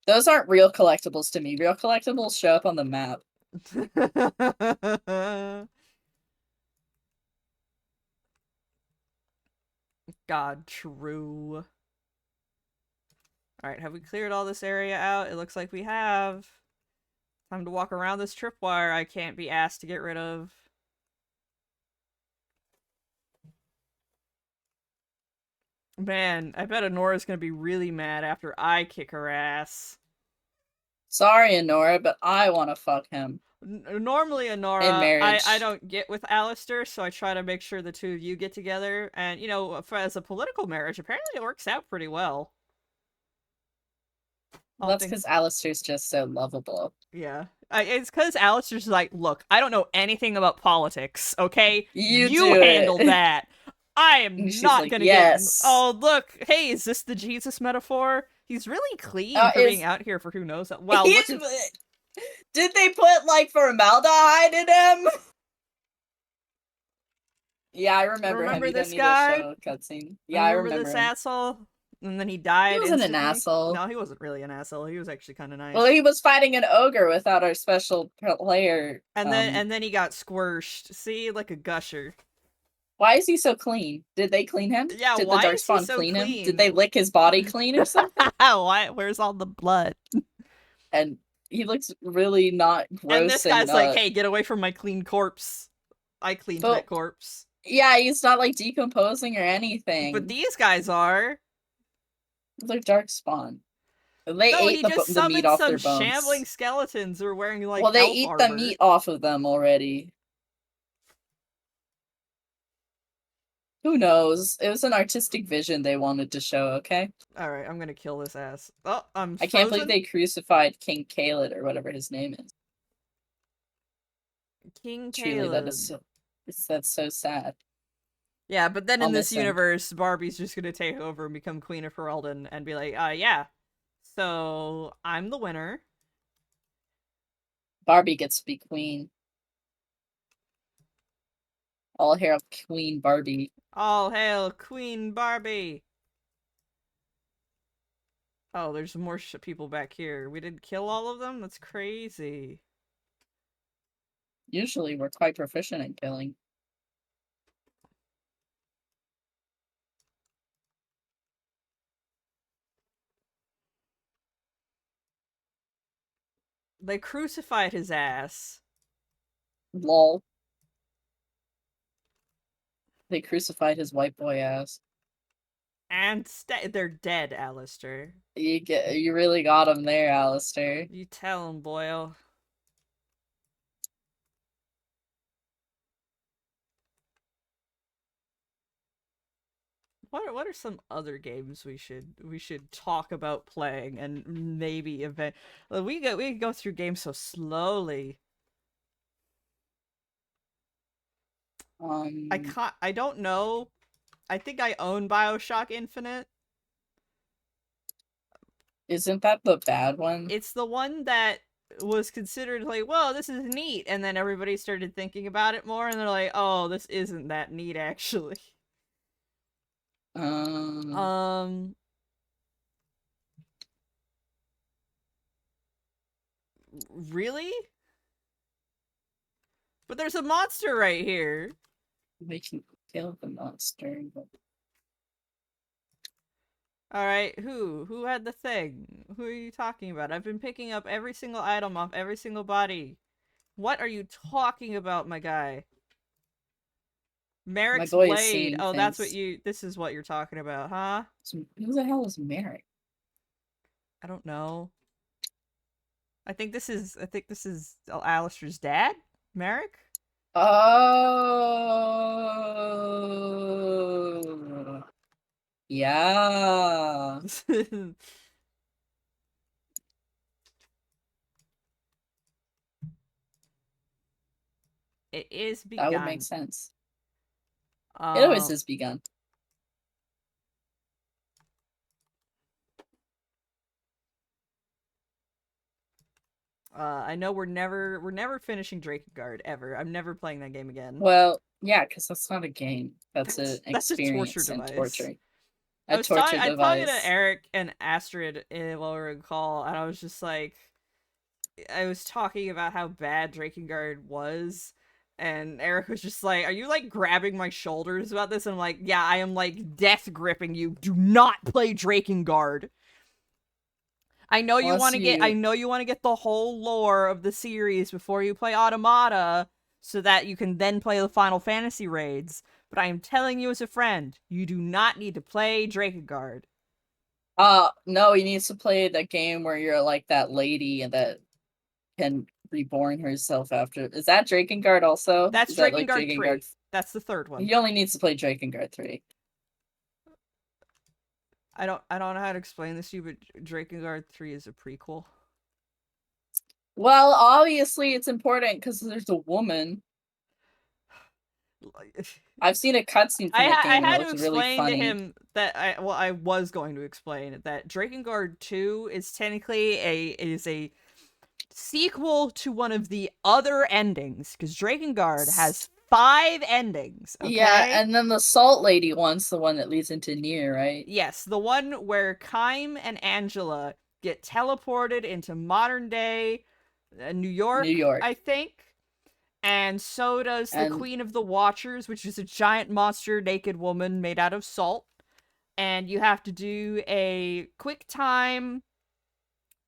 Those aren't real collectibles to me. Real collectibles show up on the map. God, true. Alright, have we cleared all this area out? It looks like we have. Time to walk around this tripwire I can't be asked to get rid of. Man, I bet Honora's gonna be really mad after I kick her ass. Sorry, Honora, but I want to fuck him. Normally, Honora, In marriage. I don't get with Alistair, so I try to make sure the two of you get together. And, you know, as a political marriage, apparently it works out pretty well. Well, that's because Alistair's just so lovable. Yeah. It's because Alistair's like, look, I don't know anything about politics, okay? You handle that. I am And she's not like, gonna "Yes." get. Oh, look. Hey, is this the Jesus metaphor? He's really clean for being out here for who knows. Wow. He's- Did they put, like, formaldehyde in him? Yeah, I remember him. Remember He this didn't need a guy? show cutscene. Yeah, I remember this him. asshole? And then he died. He wasn't an instantly? asshole. No, he wasn't really an asshole. He was actually kind of nice. Well, he was fighting an ogre without our special player. and then he got squished. See, like a gusher. Why is he so clean? Did they clean him? Yeah, Did why the is he Darkspawn so clean him? clean? Did they lick his body clean or something? Why? Where's all the blood? And he looks really not gross. And this guy's like, "Hey, get away from my clean corpse. I cleaned that corpse." Yeah, he's not like decomposing or anything. But these guys are. They're Darkspawn. They No, ate he the just meat summoned off some their bones. shambling skeletons who are wearing like. Well, they elf eat armor. the meat off of them already. Who knows? It was an artistic vision they wanted to show, okay? Alright, I'm gonna kill this ass. Oh, I'm I can't believe frozen? they crucified King Caled or whatever his name is. King Truly, that Caleb. is that's so sad. Yeah, but then I'll in this miss him. universe, Barbie's just gonna take over and become Queen of Ferelden and be like, yeah. So, I'm the winner. Barbie gets to be queen. All hail Queen Barbie. All hail Queen Barbie! Oh, there's more people back here. We didn't kill all of them? That's crazy. Usually, we're quite proficient in killing. They crucified his ass. Lol. They crucified his white boy ass. And they're dead, Alistair. You really got him there, Alistair. You tell him, Boyle. What are some other games we should talk about playing and maybe event? We go through games so slowly. I don't know. I think I own BioShock Infinite. Isn't that the bad one? It's the one that was considered like, well, this is neat, and then everybody started thinking about it more, and they're like, oh, this isn't that neat actually. Really? But there's a monster right here. We can kill the monster. But... Alright, who had the thing? Who are you talking about? I've been picking up every single item off every single body. What are you talking about, my guy? Merrick's boy is blade. seeing Oh, that's what things. this is what you're talking about, huh? So who the hell is Merrick? I don't know. I think this is Alistair's dad, Merrick? Oh. Yeah. It is That begun. would make sense. It always is begun. I know we're never finishing Drakengard ever. I'm never playing that game again. Well, yeah, because that's not a game. That's an That's a experience torture and device. torture. I was talking to Eric and Astrid while we were in call, and I was just like, I was talking about how bad Drakengard was, and Eric was just like, "Are you like grabbing my shoulders about this?" And I'm like, "Yeah, I am like death gripping you. Do not play Drakengard. I know you want to get. I know you want to get the whole lore of the series before you play Automata, so that you can then play the Final Fantasy raids. But I am telling you as a friend, you do not need to play Drakengard." No, he needs to play the game where you're like that lady that can reborn herself after. Is that Drakengard also? That's Is that Drakengard like 3. That's the third one. He only needs to play Drakengard 3. I don't know how to explain this to you, but Drakengard 3 is a prequel. Well, obviously it's important because there's a woman. I've seen a cutscene from the game. I had It to looks really explain to funny. him that I was going to explain that Drakengard 2 is technically a sequel to one of the other endings, because Drakengard has 5 endings. Okay? Yeah, and then the Salt Lady one's the one that leads into Nier, right? Yes, the one where Kaim and Angela get teleported into modern day New York, I think. And so does the Queen of the Watchers, which is a giant monster naked woman made out of salt. And you have to do a quick time.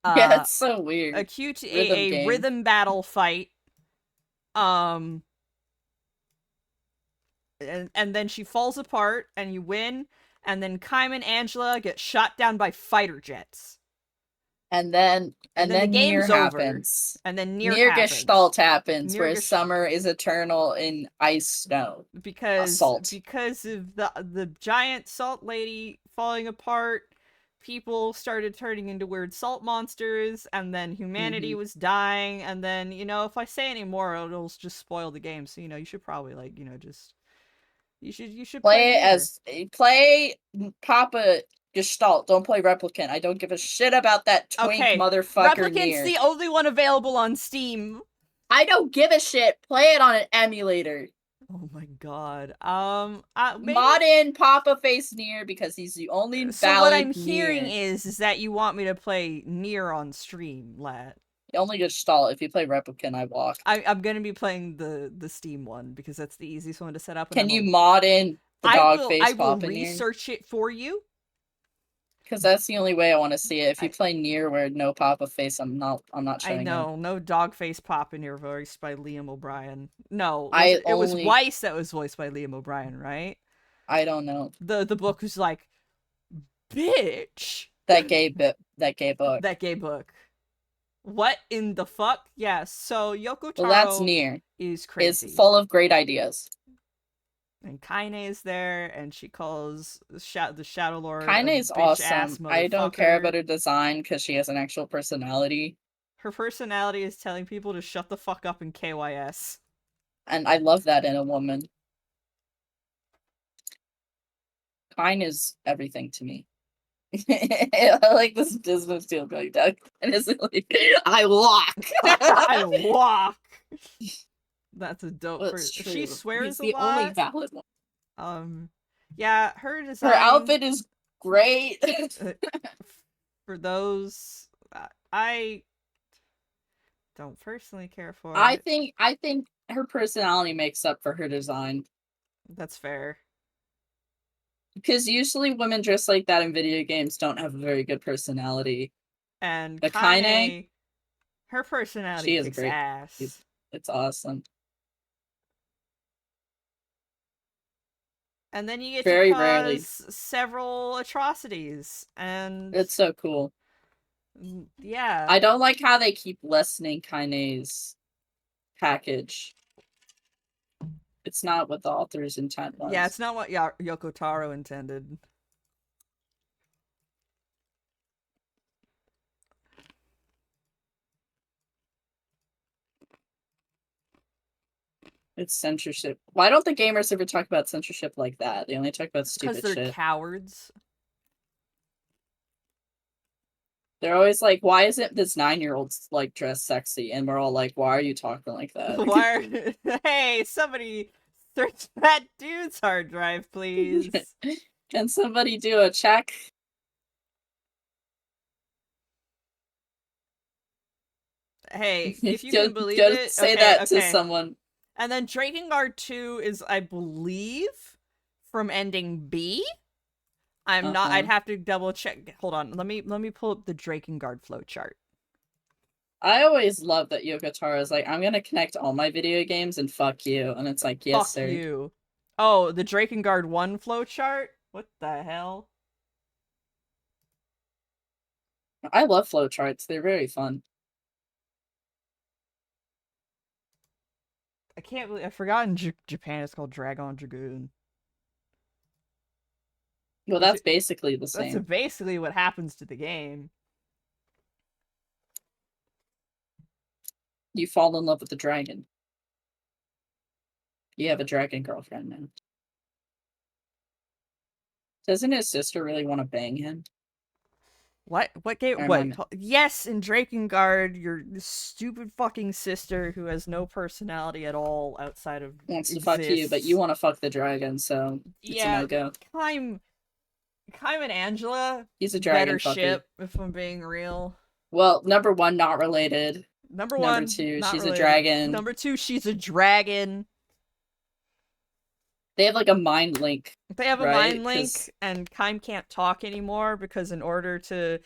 Yeah, it's so weird. A rhythm battle fight. And then she falls apart and you win. And then Kaim and Angela get shot down by fighter jets. And then the game's Nier over. Happens. And then Nier Gestalt happens, where summer is eternal in ice snow. Because of the giant salt lady falling apart, people started turning into weird salt monsters, and then humanity was dying, and then, if I say any more, it'll just spoil the game, so, you should probably, you should play Papa Gestalt. Don't play Replicant. I don't give a shit about that twink motherfucker. Replicant's the only one available on Steam. I don't give a shit. Play it on an emulator. Oh my god. Mod in Papa Face Nier because he's the only valid So what I'm Nier. hearing is that you want me to play Nier on stream, Lat. Only Gestalt. If you play Replicant, I walk. I'm gonna be playing the Steam one because that's the easiest one to set up. Can you mod in the dog face? I will research it for you. Because that's the only way I want to see it. If you play Nier where no Papa Face, I'm not showing I know, up. no dog face Papa Nier voiced by Liam O'Brien. No, it was Weiss that was voiced by Liam O'Brien, right? I don't know. The book was like, bitch. That gay book. That gay book. What in the fuck? Yeah, so Yoko Taro that's Nier. Is crazy. It's full of great ideas. And Kaine is there, and she calls the Shadow Lord. Kaine is awesome. I don't care about her design because she has an actual personality. Her personality is telling people to shut the fuck up in KYS. And I love that in a woman. Kaine is everything to me. I like this business deal going down. And it's like, I walk. I walk. That's a dope person. She swears the a lot. only valid one. Yeah, her design. Her outfit is great. For those, don't personally care for I it. think her personality makes up for her design. That's fair. Because usually women dressed like that in video games don't have a very good personality. And But Kaine, Kaine, her personality she is kicks great. ass. It's awesome. And then you get Very to rarely. cause several atrocities, and It's so cool. yeah. I don't like how they keep lessening Kaine's package. It's not what the author's intent was. Yeah, it's not what Yoko Taro intended. It's censorship. Why don't the gamers ever talk about censorship like that? They only talk about Because stupid they're shit. cowards. They're always like, why isn't this 9-year-old like dressed sexy? And we're all like, why are you talking like that? Why are... Hey, somebody search that dude's hard drive, please. Can somebody do a check? Hey, if you Go- can believe go it. say Okay, that okay. to someone. And then Drakengard 2 is, I believe, from ending B. I'm not. I'd have to double check. Hold on. Let me pull up the Drakengard flowchart. I always love that Yoko Taro is like, I'm gonna connect all my video games and fuck you. And it's like, yes, Fuck sir. you. Oh, the Drakengard 1 flowchart? What the hell? I love flowcharts. They're very fun. I can't believe I forgot in Japan it's called Dragon Dragoon. Well, that's basically the That's same. basically what happens to the game. You fall in love with the dragon. You have a dragon girlfriend now. Doesn't his sister really want to bang him? What game? Or am What? I- Yes, in Drakengard, your stupid fucking sister who has no personality at all outside of Wants to fuck you, but you want to fuck the dragon, so it's yeah, a no-go. Kaim and Angela, He's a dragon better fucker. ship, if I'm being real. Well, number 1, not related. Number Number 1, 2, not she's related. a dragon. Number 2, she's a dragon. They have like a mind link. They have a right? mind link, 'Cause- and Kaim can't talk anymore because in order to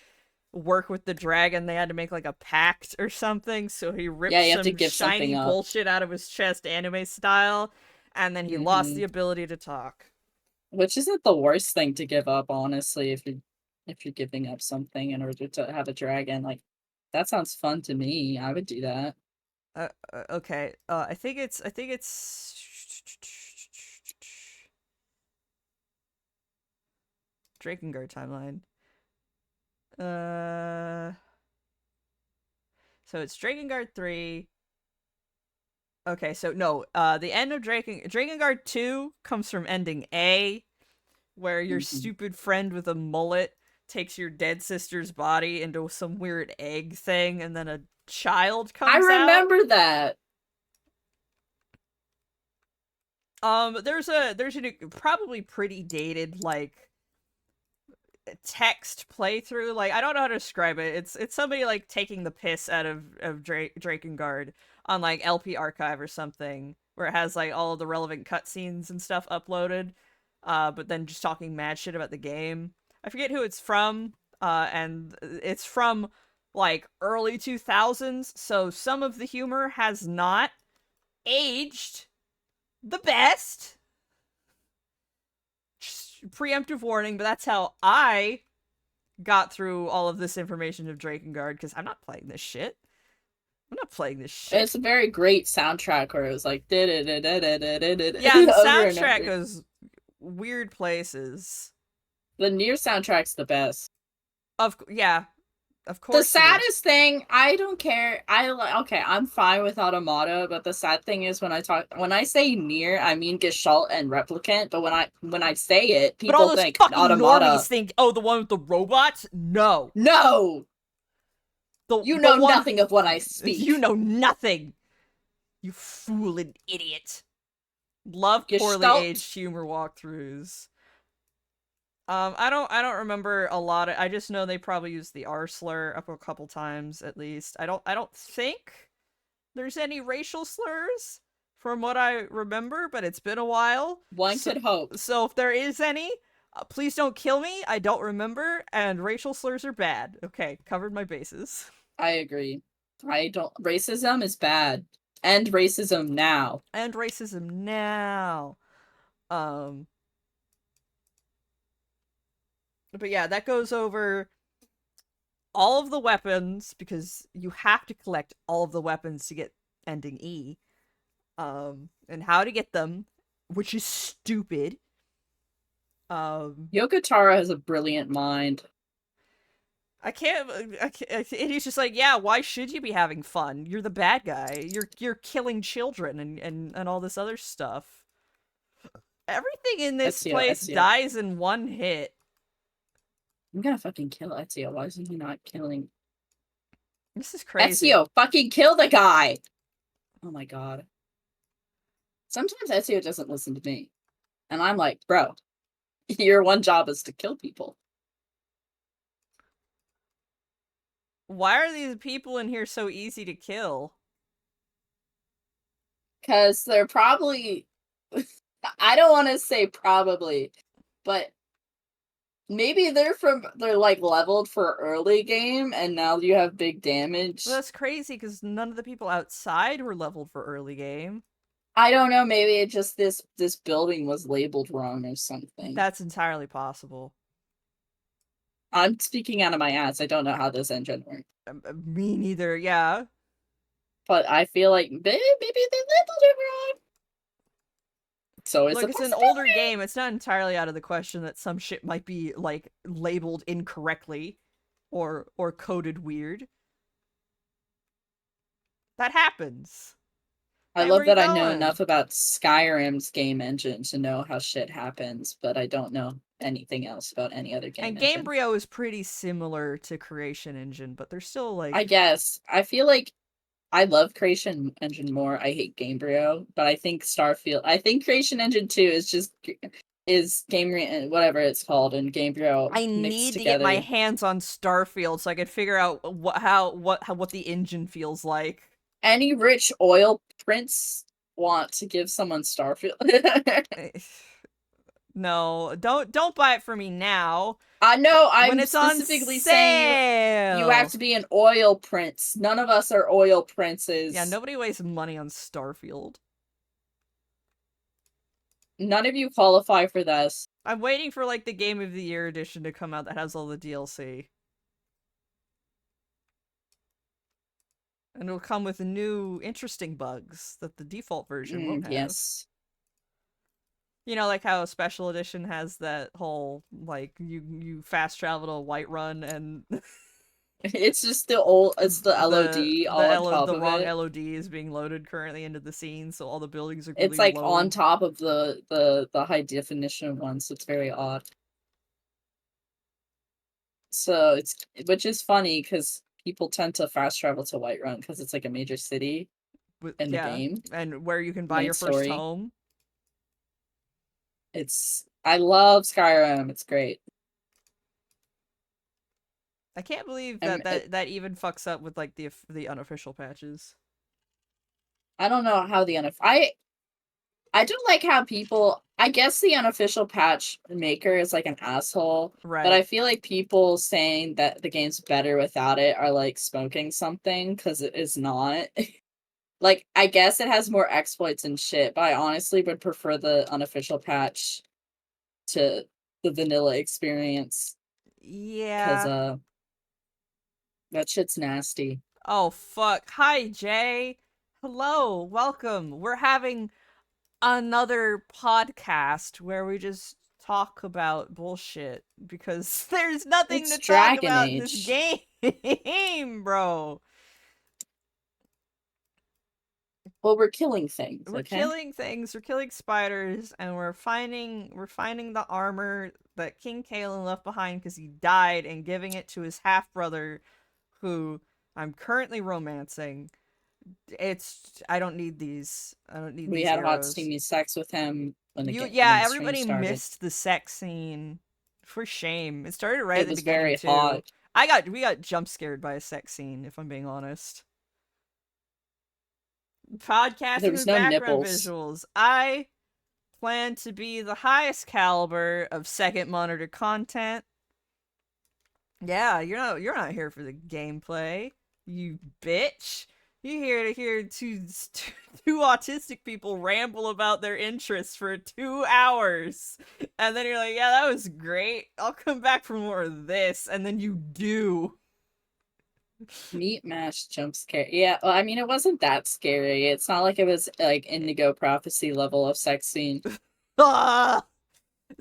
work with the dragon, they had to make like a pact or something. So he ripped Yeah, you have to some give shiny something up. bullshit out of his chest, anime style, and then he lost the ability to talk. Which isn't the worst thing to give up, honestly, if you're giving up something in order to have a dragon. Like, that sounds fun to me. I would do that. Okay. I think it's Drakengard timeline. So it's Drakengard 3. Okay, so no, the end of Drakengard 2 comes from ending A, where your stupid friend with a mullet takes your dead sister's body into some weird egg thing, and then a child comes I out. remember that. There's a probably pretty dated like text playthrough. Like I don't know how to describe it. It's somebody like taking the piss out of Drakengard on like LP Archive or something, where it has like all of the relevant cutscenes and stuff uploaded. But then just talking mad shit about the game. I forget who it's from. And it's from like early 2000s, so some of the humor has not aged the best. Just preemptive warning, but that's how I got through all of this information of Drakengard, because I'm not playing this shit. I'm not playing this shit. It's a very great soundtrack where it was like yeah, and the soundtrack goes weird places. The Nier soundtrack's the best. Of course The it is. saddest thing, I don't care. I'm fine with Automata, but the sad thing is when I say Nier, I mean Gestalt and Replicant. But when I say it, But all people those think fucking Automata. normies think, oh, the one with the robots? No. No, you know nothing of what I speak. You know nothing. You fool and idiot. Love poorly Gestalt- aged humor walkthroughs. I don't remember a lot of. I just know they probably used the R slur up a couple times at least. I don't think there's any racial slurs from what I remember, but it's been a while. One So, could hope. so if there is any, please don't kill me. I don't remember, and racial slurs are bad. Okay, covered my bases. I agree. I don't. Racism is bad. End racism now. End racism now. But yeah, that goes over all of the weapons because you have to collect all of the weapons to get ending E. And how to get them, which is stupid. Yoko Taro has a brilliant mind. I can't. And he's just like, yeah. Why should you be having fun? You're the bad guy. You're killing children and all this other stuff. Everything in this place Ezio. dies in one hit. I'm gonna fucking kill Ezio. Why isn't he not killing? This is crazy. Ezio, fucking kill the guy! Oh my god. Sometimes Ezio doesn't listen to me. And I'm like, bro, your one job is to kill people. Why are these people in here so easy to kill? Because they're probably... I don't want to say probably, but maybe they're like leveled for early game, and now you have big damage. Well, that's crazy because none of the people outside were leveled for early game. I don't know, maybe it just this building was labeled wrong or something. That's entirely possible. I'm speaking out of my ass. I don't know how this engine works. Me neither, yeah. But I feel like maybe they labeled it wrong. So Look, it's an older game. It's not entirely out of the question that some shit might be, like, labeled incorrectly or coded weird. That happens. I Hey, love where you that I know going? enough about Skyrim's game engine to know how shit happens, but I don't know anything else about any other game And engine. Gamebryo is pretty similar to Creation Engine, but they're still, like... I guess. I feel like I love Creation Engine more. I hate Gamebryo, but I think Creation Engine 2 is whatever it's called, and Gamebryo I mixed need to together. get my hands on Starfield so I can figure out what the engine feels like. Any rich oil prince want to give someone Starfield? No, don't buy it for me now. I know. When I'm it's on specifically saying you have to be an oil prince. None of us are oil princes. Yeah, nobody wastes money on Starfield. None of you qualify for this. I'm waiting for like the Game of the Year edition to come out that has all the DLC. And it'll come with new interesting bugs that the default version won't have. Yes. You know, like how a special edition has that whole, like, you fast travel to Whiterun and... It's just the LOD on top the of wrong it. LOD is being loaded currently into the scene, so all the buildings are It's really like low. on top of the high definition one, so it's very odd. So which is funny because people tend to fast travel to Whiterun because it's like a major city in the game. And where you can buy Main your story. first home. I love Skyrim. It's great. I can't believe And that even fucks up with like the unofficial patches. I don't know how I don't like how people. I guess the unofficial patch maker is like an asshole, Right. but I feel like people saying that the game's better without it are like smoking something because it is not. Like, I guess it has more exploits and shit, but I honestly would prefer the unofficial patch to the vanilla experience. Yeah. Because that shit's nasty. Oh fuck. Hi Jay. Hello. Welcome. We're having another podcast where we just talk about bullshit because there's nothing It's to Dragon talk about Age. in this game, bro. Well, we're killing things. We're okay? killing things, we're killing spiders, and we're finding the armor that King Kalen left behind because he died, and giving it to his half brother, who I'm currently romancing. I don't need these. I don't need We these had hot arrows. steamy sex with him when the when the stream Everybody started. missed the sex scene. For shame. It started right It at the was beginning very too. hot. We got jump scared by a sex scene, if I'm being honest. podcasting There was with no background nipples. visuals. I plan to be the highest caliber of second monitor content. Yeah, you're not here for the gameplay, you bitch. You're here to hear two autistic people ramble about their interests for 2 hours. And then you're like, yeah, that was great. I'll come back for more of this. And then you do. Meat mash jump scare. Yeah, well, I mean, it wasn't that scary. It's not like it was like Indigo Prophecy level of sex scene. Ah!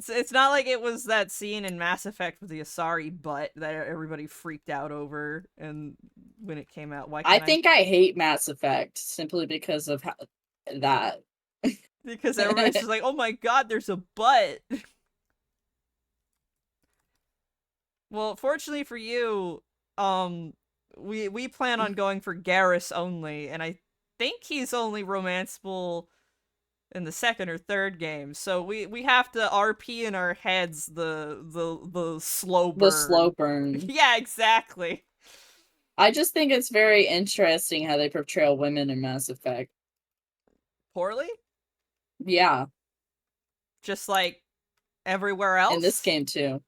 It's not like it was that scene in Mass Effect with the Asari butt that everybody freaked out over and when it came out. Why I can't think I hate Mass Effect simply because of that. because everybody's just like, oh my god, there's a butt. Well, fortunately for you, we plan on going for Garrus only, and I think he's only romanceable in the second or third game, so we have to RP in our heads the slow burn. The slow burn. Yeah, exactly. I just think it's very interesting how they portray women in Mass Effect. Poorly? Yeah, Just like everywhere else? in this game too.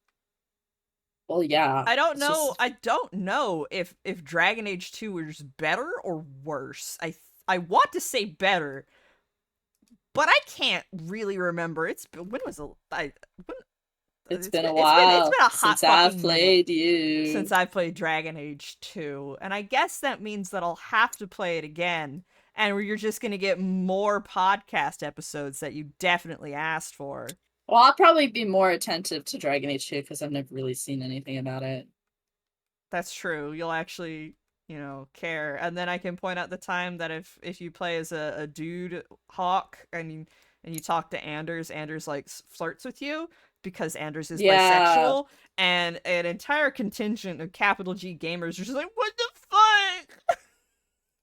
Well, yeah. I don't it's know. just- I don't know if Dragon Age 2 was better or worse. I want to say better, but I can't really remember. When was it? It's been a while It's been a hot since I've fucking played minute you. since I played Dragon Age 2, and I guess that means that I'll have to play it again, and you're just gonna get more podcast episodes that you definitely asked for. Well, I'll probably be more attentive to Dragon Age 2 because I've never really seen anything about it. That's true. You'll actually, care. And then I can point out the time that if you play as a dude hawk and you talk to Anders, Anders like flirts with you because Anders is Yeah. bisexual, and an entire contingent of capital G gamers are just like, what the fuck?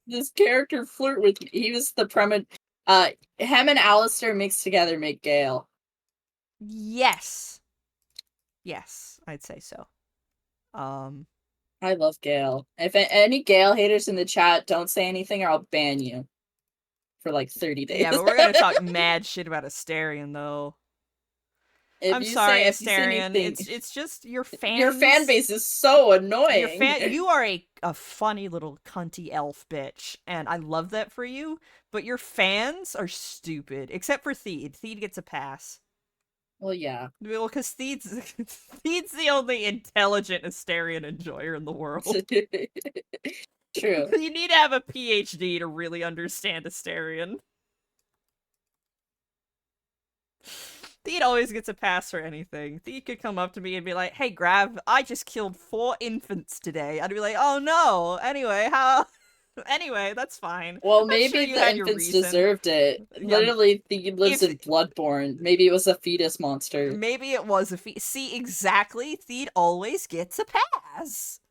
This character flirt with me. He was the premise. Him and Alistair mixed together make Gale. Yes, I'd say so. I love Gale. If any Gale haters in the chat, don't say anything or I'll ban you for like 30 days. Yeah, but we're gonna talk mad shit about Asterion though. If I'm you sorry, if you say Asterion. anything- It's just your fans. your fan base is so annoying. You are a funny little cunty elf bitch, and I love that for you. But your fans are stupid, except for Theed. Theed gets a pass. Well, yeah. Well, because Theed's the only intelligent Asterion enjoyer in the world. True. You need to have a PhD to really understand Asterion. Theed always gets a pass for anything. Theed could come up to me and be like, hey, Grav, I just killed 4 infants today. I'd be like, oh no, anyway, Anyway, that's fine. Well, I'm maybe sure you the had your infants reason. deserved it. Yeah. Literally, Theed lives If- in Bloodborne. Maybe it was a fetus monster. Maybe it was a See, exactly. Theed always gets a pass.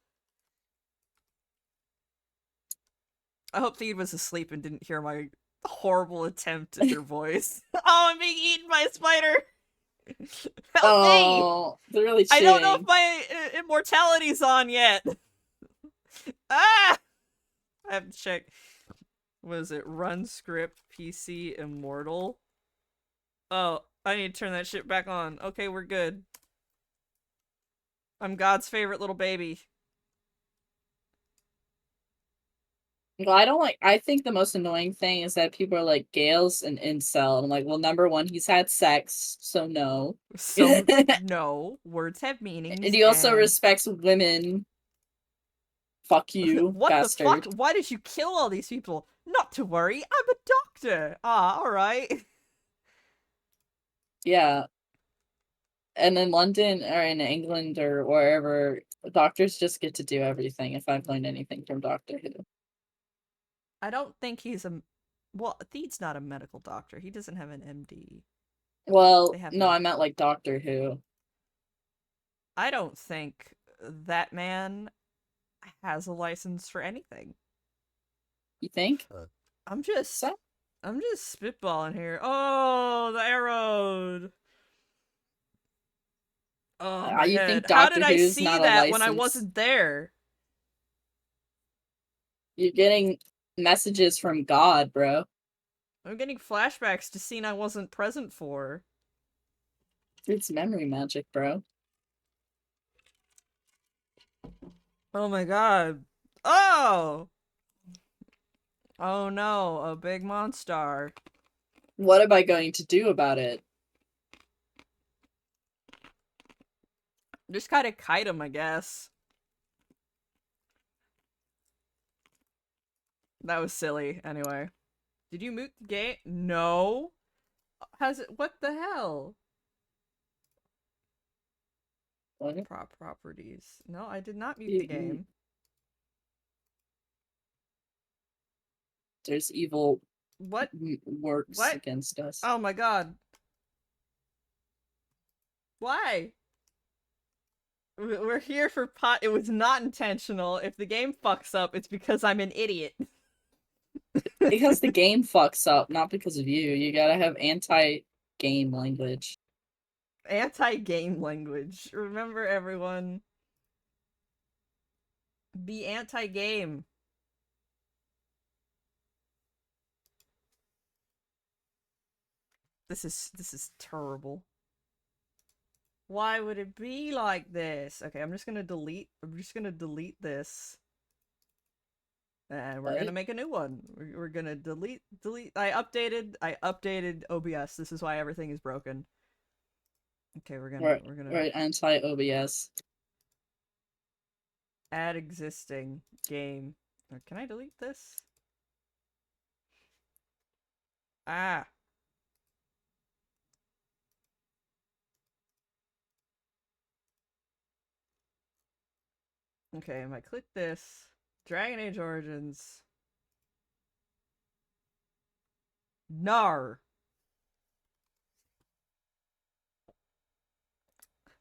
I hope Theed was asleep and didn't hear my horrible attempt at your voice. Oh, I'm being eaten by a spider. Help me! Oh, they're really I don't know if cheating. my immortality's on yet. Ah! I have to check. What is it? Run script PC immortal. Oh, I need to turn that shit back on. Okay, we're good. I'm God's favorite little baby. Well, I think the most annoying thing is that people are like, Gale's an incel. And I'm like, well, number one, he's had sex, so no. So, no. Words have meanings. And he also and- respects women. Fuck you, What bastard. the fuck? Why did you kill all these people? Not to worry, I'm a doctor. Ah, alright. Yeah. And in London or in England or wherever, doctors just get to do everything, if I've learned anything from Doctor Who. I don't think he's a... Well, Theed's not a medical doctor. He doesn't have an MD. Well, They have no, no- I meant like Doctor Who. I don't think that man has a license for anything. You think? I'm just So? spitballing here. Oh, the arrowed. Oh, my you head. think How Doctor did I Who's see not a that when I license? wasn't there? You're getting messages from God, bro. I'm getting flashbacks to scene I wasn't present for. It's memory magic, bro. Oh my god. Oh! Oh no, a big monster. What am I going to do about it? Just gotta kite him, I guess. That was silly, anyway. Did you mute the game? No. How's it? What the hell? What? Properties. No, I did not mute the game. There's evil What? works What? against us. Oh my god. Why? We're here for pot. It was not intentional. If the game fucks up, it's because I'm an idiot. Because the game fucks up, not because of you. You gotta have anti-game language. Anti-game language. Remember, everyone. Be anti-game. This is terrible. Why would it be like this? Okay, I'm just gonna delete this. And we're gonna What? make a new one. We're gonna delete. I updated OBS. This is why everything is broken. Okay, we're gonna We're anti-OBS. add existing game. Can I delete this? Ah. Okay, if I click this, Dragon Age Origins. Nar.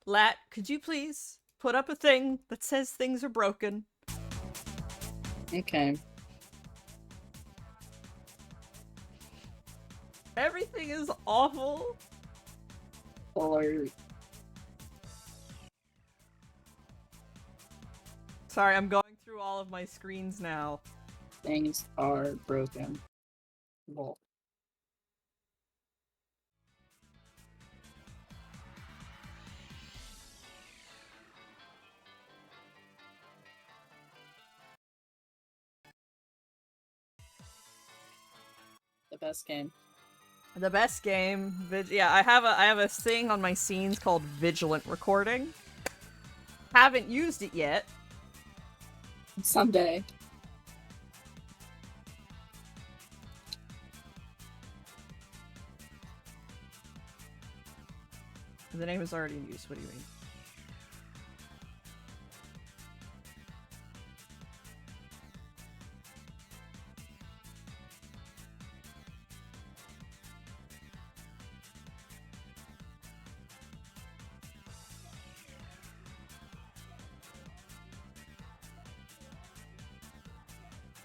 Lat, could you please put up a thing that says things are broken? Okay. Everything is awful. Or Sorry, I'm going through all of my screens now. things are broken. Well, the best game. The best game. Yeah, I have a thing on my scenes called Vigilant Recording. Haven't used it yet. Someday. The name is already in use. What do you mean?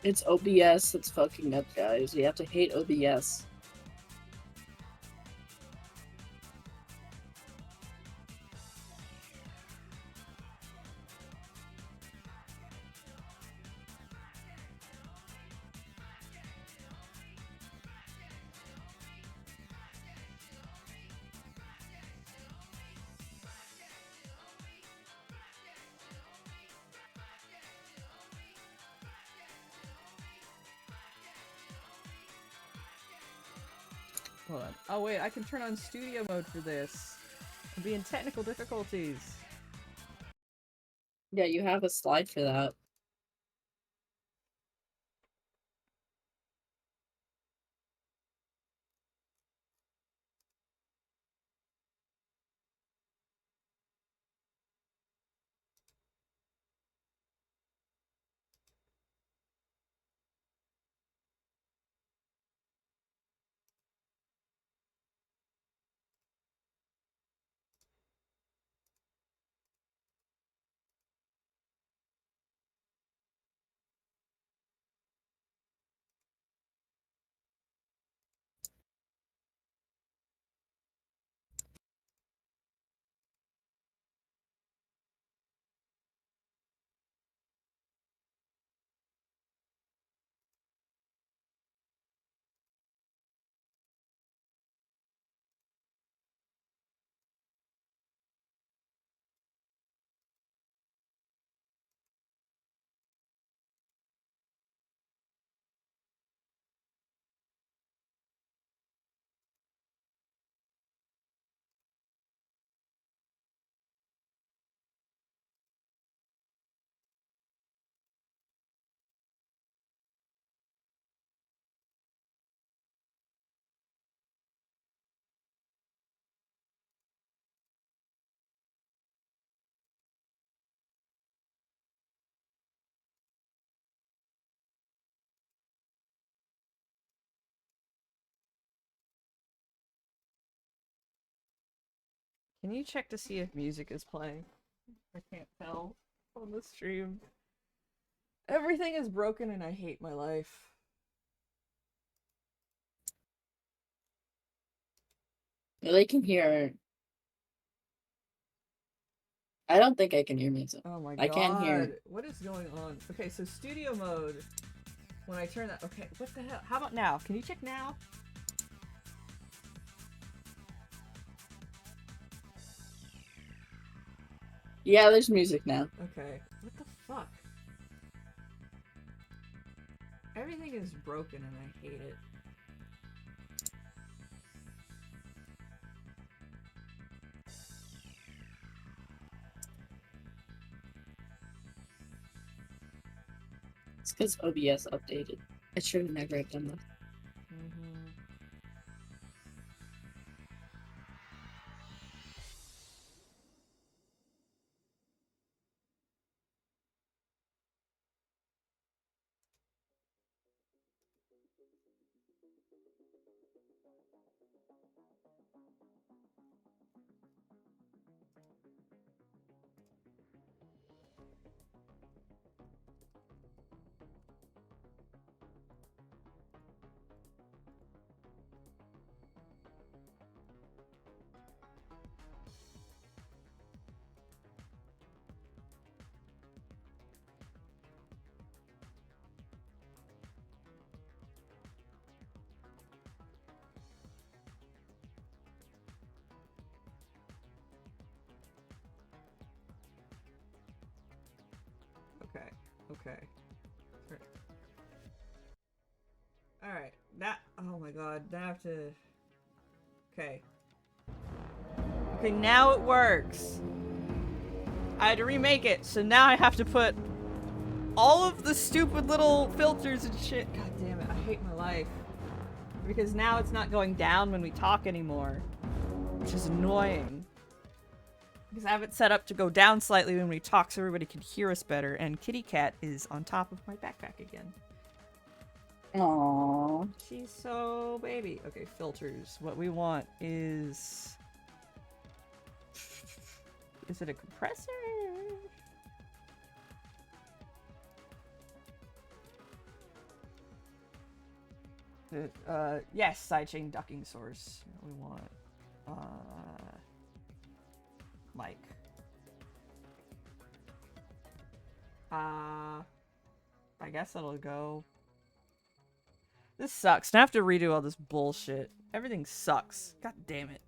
It's OBS that's fucking up, guys. You have to hate OBS. Hold on. Oh wait, I can turn on studio mode for this. I'll be in technical difficulties. Yeah, you have a slide for that. Can you check to see if music is playing? I can't tell on the stream. Everything is broken and I hate my life. They can hear. I don't think I can hear music. Oh my I god. can't hear. What is going on? Okay, so studio mode. When I turn that. Okay, what the hell? How about now? Can you check now? Yeah, there's music now. Okay. What the fuck? Everything is broken and I hate it. It's because OBS updated. I should have never have done that. Mm-hmm. Okay. Okay. Alright. That. Oh my god. Now I have to. Okay. Okay, now it works. I had to remake it, so now I have to put all of the stupid little filters and shit. God damn it. I hate my life. Because now it's not going down when we talk anymore. Which is annoying. Because I have it set up to go down slightly when we talk so everybody can hear us better, and Kitty Cat is on top of my backpack again. Aww. She's so baby. Okay, filters. What we want is... Is it a compressor? Yes, sidechain ducking source. What we want. Mic. I guess it'll go. This sucks. Now I have to redo all this bullshit. Everything sucks. God damn it.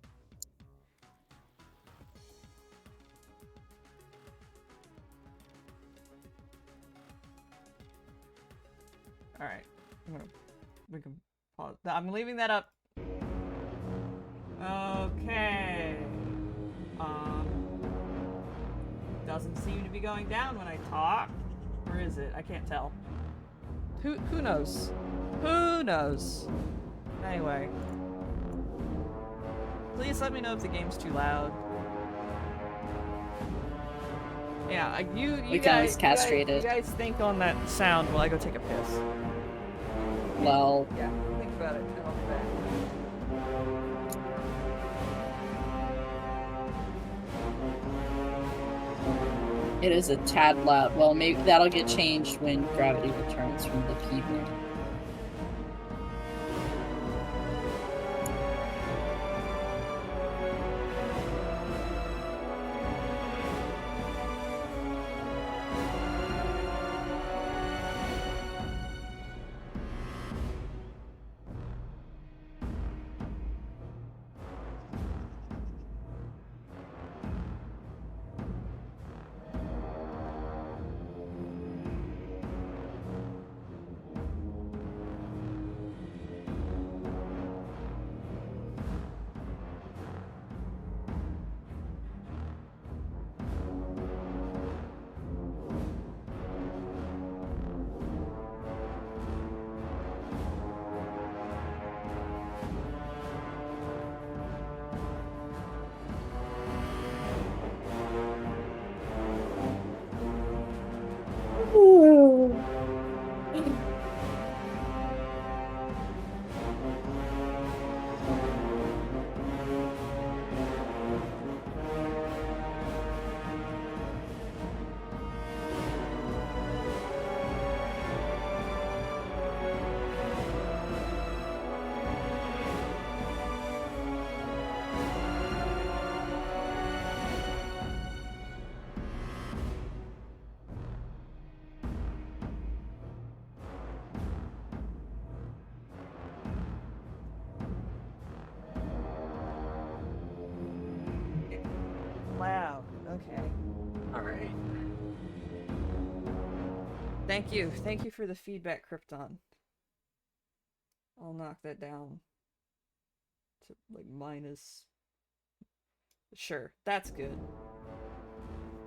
Alright. We can pause. I'm leaving that up. Okay. Doesn't seem to be going down when I talk. Or is it? I can't tell. Who knows? Who knows? Anyway. Please let me know if the game's too loud. Yeah, you We can always guys, castrate it. you guys think on that sound while I go take a piss. Well, Yeah, think about it. I'll be back. it is a tad loud. Well, maybe that'll get changed when gravity returns from the keyboard. Thank you. Thank you for the feedback, Krypton. I'll knock that down to like minus. Sure, that's good.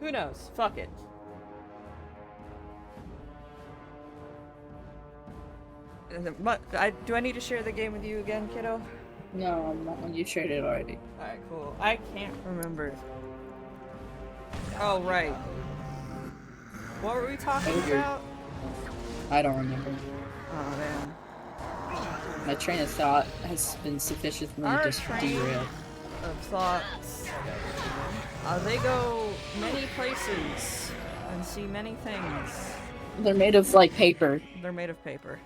Who knows? Fuck it. Do I need to share the game with you again, kiddo? No, I'm not. You traded already. Alright, cool. I can't remember. Oh, right. What were we talking about? I don't remember. Oh, man. My train of thought has been sufficiently Our just train derailed. of thoughts. They go many places and see many things. They're made of like paper. They're made of paper.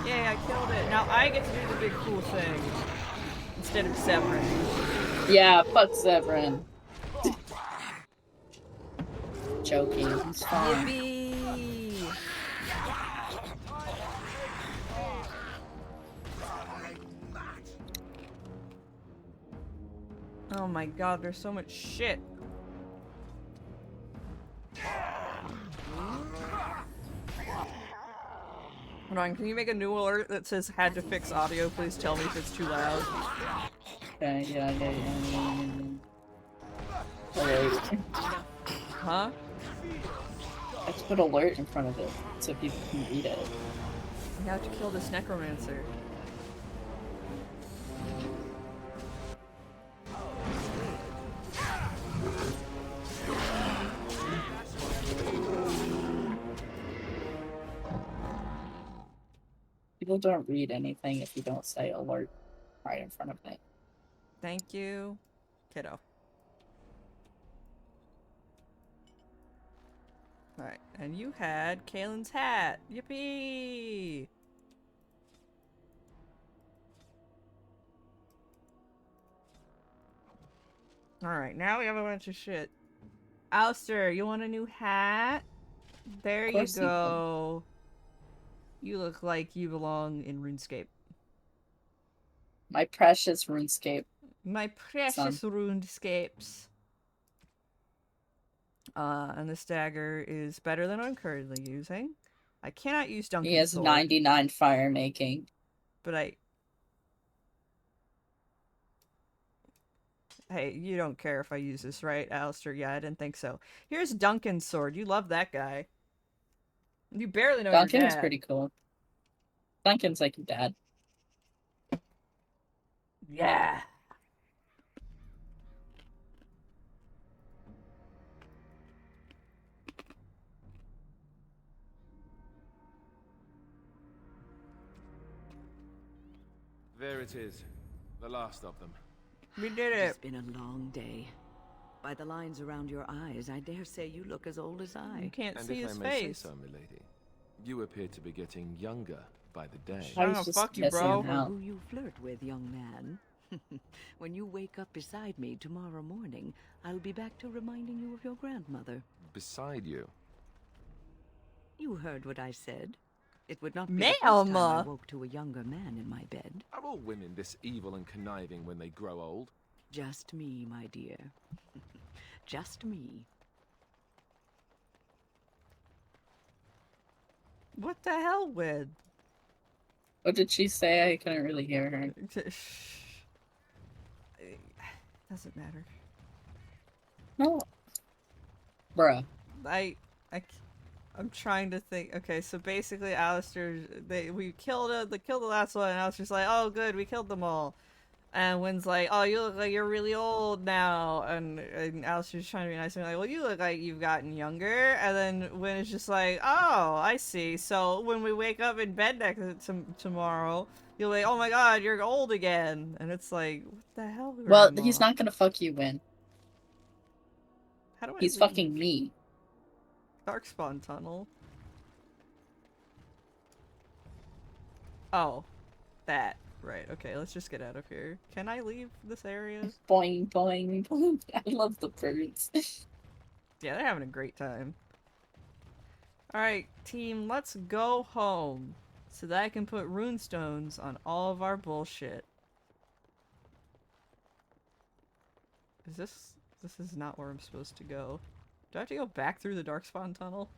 Yay, I killed it. Now I get to do the big cool thing. Instead of Severin. Yeah, fuck Severin. Joking, he's fine. Yippee! Oh my god, there's so much shit. Hold on, can you make a new alert that says had to fix audio? Please tell me if it's too loud. Okay, yeah. Alert. Huh? Let's put alert in front of it so people can read it. You have to kill this necromancer. People don't read anything if you don't say alert right in front of it. Thank you, kiddo. Alright, and you had Kaylin's hat. Yippee! Alright, now we have a bunch of shit. Alistair, you want a new hat? There you course you go. You look like you belong in RuneScape. My precious RuneScape. My precious RuneScapes. And this dagger is better than I'm currently using. I cannot use Duncan's He has sword, 99 fire making. but Hey, you don't care if I use this, right, Alistair? Yeah, I didn't think so. Here's Duncan's sword. You love that guy. You barely know Duncan your is dad. pretty cool. Duncan's like your dad. Yeah. There it is. The last of them. We did It's it. been a long day. By the lines around your eyes, I dare say you look as old as You I. can't And see if his I may face. say so, milady, you appear to be getting younger by the day. I I'm was gonna just fuck you, messing bro. him out. Who you flirt with, young man. When you wake up beside me tomorrow morning, I'll be back to reminding you of your grandmother. Beside you. You heard what I said. It would not be the first time I woke to a younger man in my bed. Are all women this evil and conniving when they grow old? Just me, my dear. Just me. What the hell, Wid? What did she say? I couldn't really hear her. Doesn't matter. No. Bruh. I'm trying to think. Okay, so basically, Alistair, we killed the last one, and Alistair's like, "Oh, good, we killed them all." And Wynn's like, "Oh, you look like you're really old now." And Alistair's trying to be nice and like, "Well, you look like you've gotten younger." And then Wynn is just like, "Oh, I see. So when we wake up in bed tomorrow, you'll be like, oh my god, you're old again." And it's like, what the hell? Well, Grandma? he's not gonna fuck you, Win. How do I He's leave? fucking me. Darkspawn tunnel. Oh, that. Right, okay, let's just get out of here. Can I leave this area? Boing, boing, boing. I love the birds. Yeah, they're having a great time. Alright, team, let's go home. So that I can put runestones on all of our bullshit. This is not where I'm supposed to go. Do I have to go back through the Darkspawn tunnel?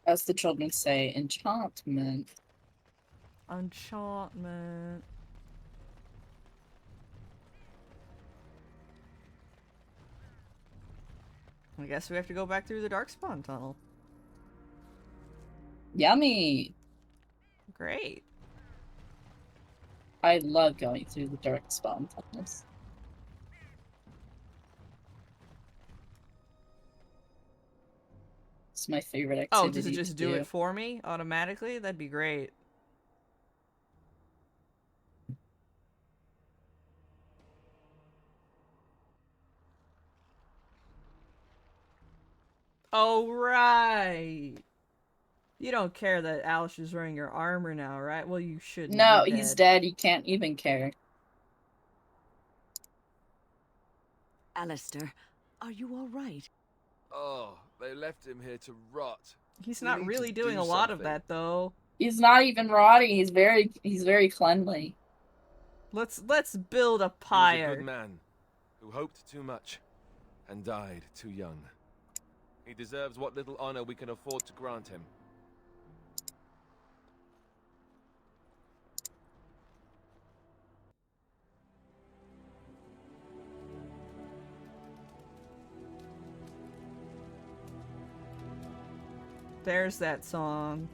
As the children say, enchantment. Enchantment. I guess we have to go back through the Darkspawn tunnel. Yummy! Great. I love going through the dark spawn tunnels. It's my favorite activity. Oh, does it just to do it for me automatically? That'd be great. Oh, right. You don't care that Alistair's wearing your armor now, right? Well, you shouldn't. No, You're he's dead. He can't even care. Alistair, are you all right? Oh, they left him here to rot. He's We not need really to doing do a lot of something. that, though. He's not even rotting. He's very cleanly. Let's build a He was a pyre. good man who hoped too much and died too young. He deserves what little honor we can afford to grant him. There's that song.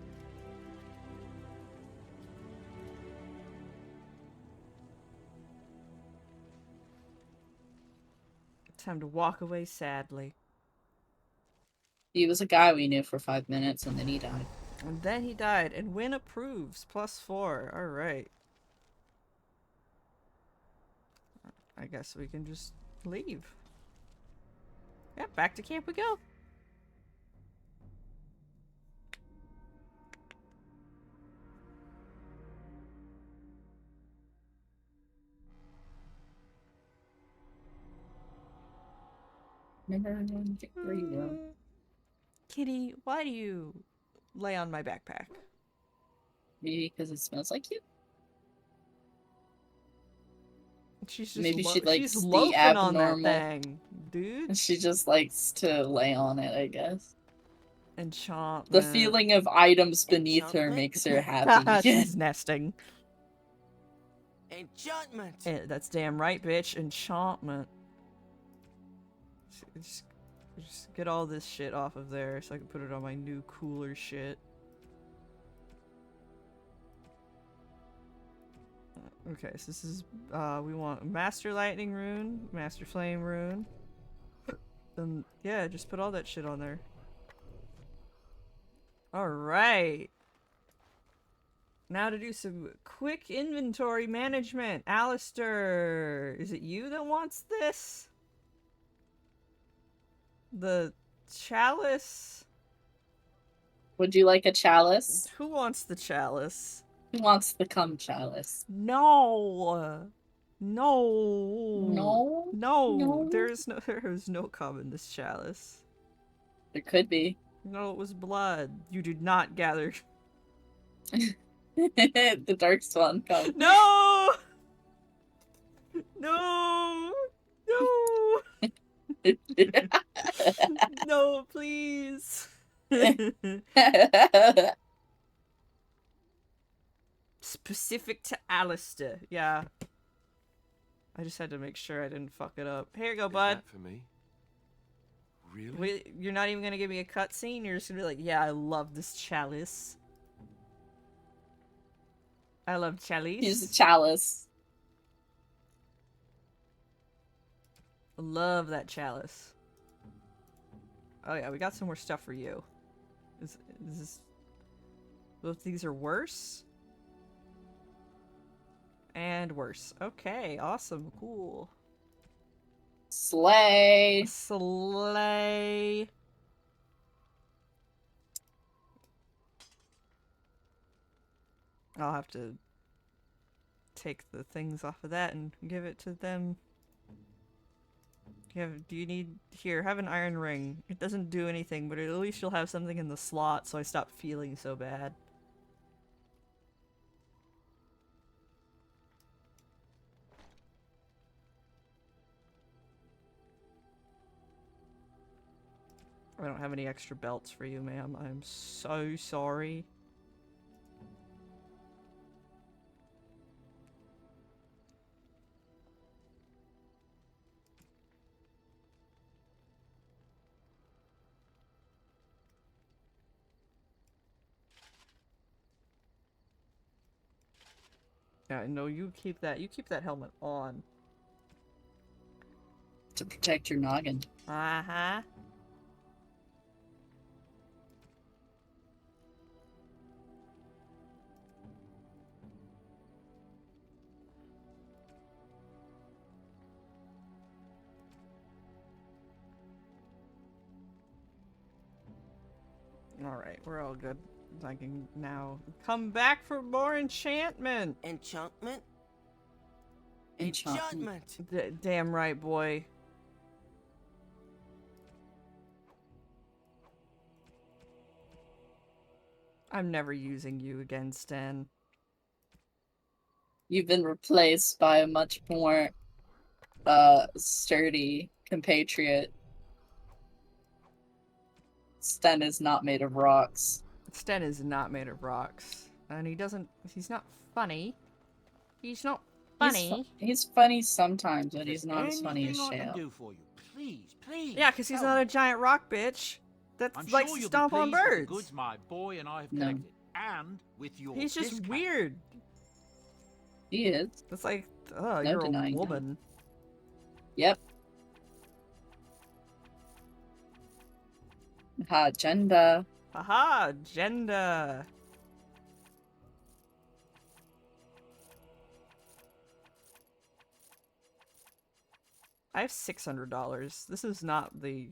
Time to walk away sadly. He was a guy we knew for 5 minutes and then he died. And then he died, and Win approves. +4. Alright. I guess we can just leave. Yeah, back to camp we go. Remember when Victory Road? Kitty, why do you lay on my backpack? Maybe because it smells like you? She's just Maybe she likes she's the loafing on that abnormal- thing, dude. She just likes to lay on it, I guess. Enchantment. The feeling of items beneath her Enchantment? makes her happy. She's nesting. Enchantment! That's damn right, bitch. Enchantment. Just get all this shit off of there so I can put it on my new cooler shit. Okay, so this is, we want Master Lightning Rune, Master Flame Rune. Then, yeah, just put all that shit on there. Alright. Now to do some quick inventory management. Alistair, is it you that wants this? The chalice? Would you like a chalice? Who wants the chalice? Who wants the cum chalice? No. No. No? No. No? There is no cum in this chalice. There could be. No, it was blood. You did not gather. The dark swan cum. No. No. No. No, please. Specific to Alistair. Yeah. I just had to make sure I didn't fuck it up. Here you go, Is bud. that for me? Really? You're not even gonna give me a cutscene? You're just gonna be like, yeah, I love this chalice. I love chalice. Here's a chalice. Love that chalice. Oh yeah, we got some more stuff for you. Is this... Both these are worse? And worse. Okay, awesome, cool. Slay. Slay. I'll have to take the things off of that and give it to them. Do you need... Here, have an iron ring. It doesn't do anything, but at least you'll have something in the slot so I stop feeling so bad. I don't have any extra belts for you, ma'am. I'm so sorry. Yeah, no, you keep that helmet on. To protect your noggin. Uh-huh. Alright, we're all good. I can now come back for more enchantment! Enchantment? Enchantment. Damn right, boy. I'm never using you again, Sten. You've been replaced by a much more sturdy compatriot. Sten is not made of rocks. Sten is not made of rocks. And he's not funny. He's not funny. He's funny sometimes, but he's not as funny as Anything I can Shale. do for you? Please, please. Yeah, because he's not a giant rock bitch. That's I'm likes sure to you'll stomp be on pleased with the birds. goods my boy and I have No. collected, and with your He's just discount. weird. He is. It's like, oh, No you're a denying that. woman. Yep. Ha, agenda. Haha, agenda. I have $600. This is not the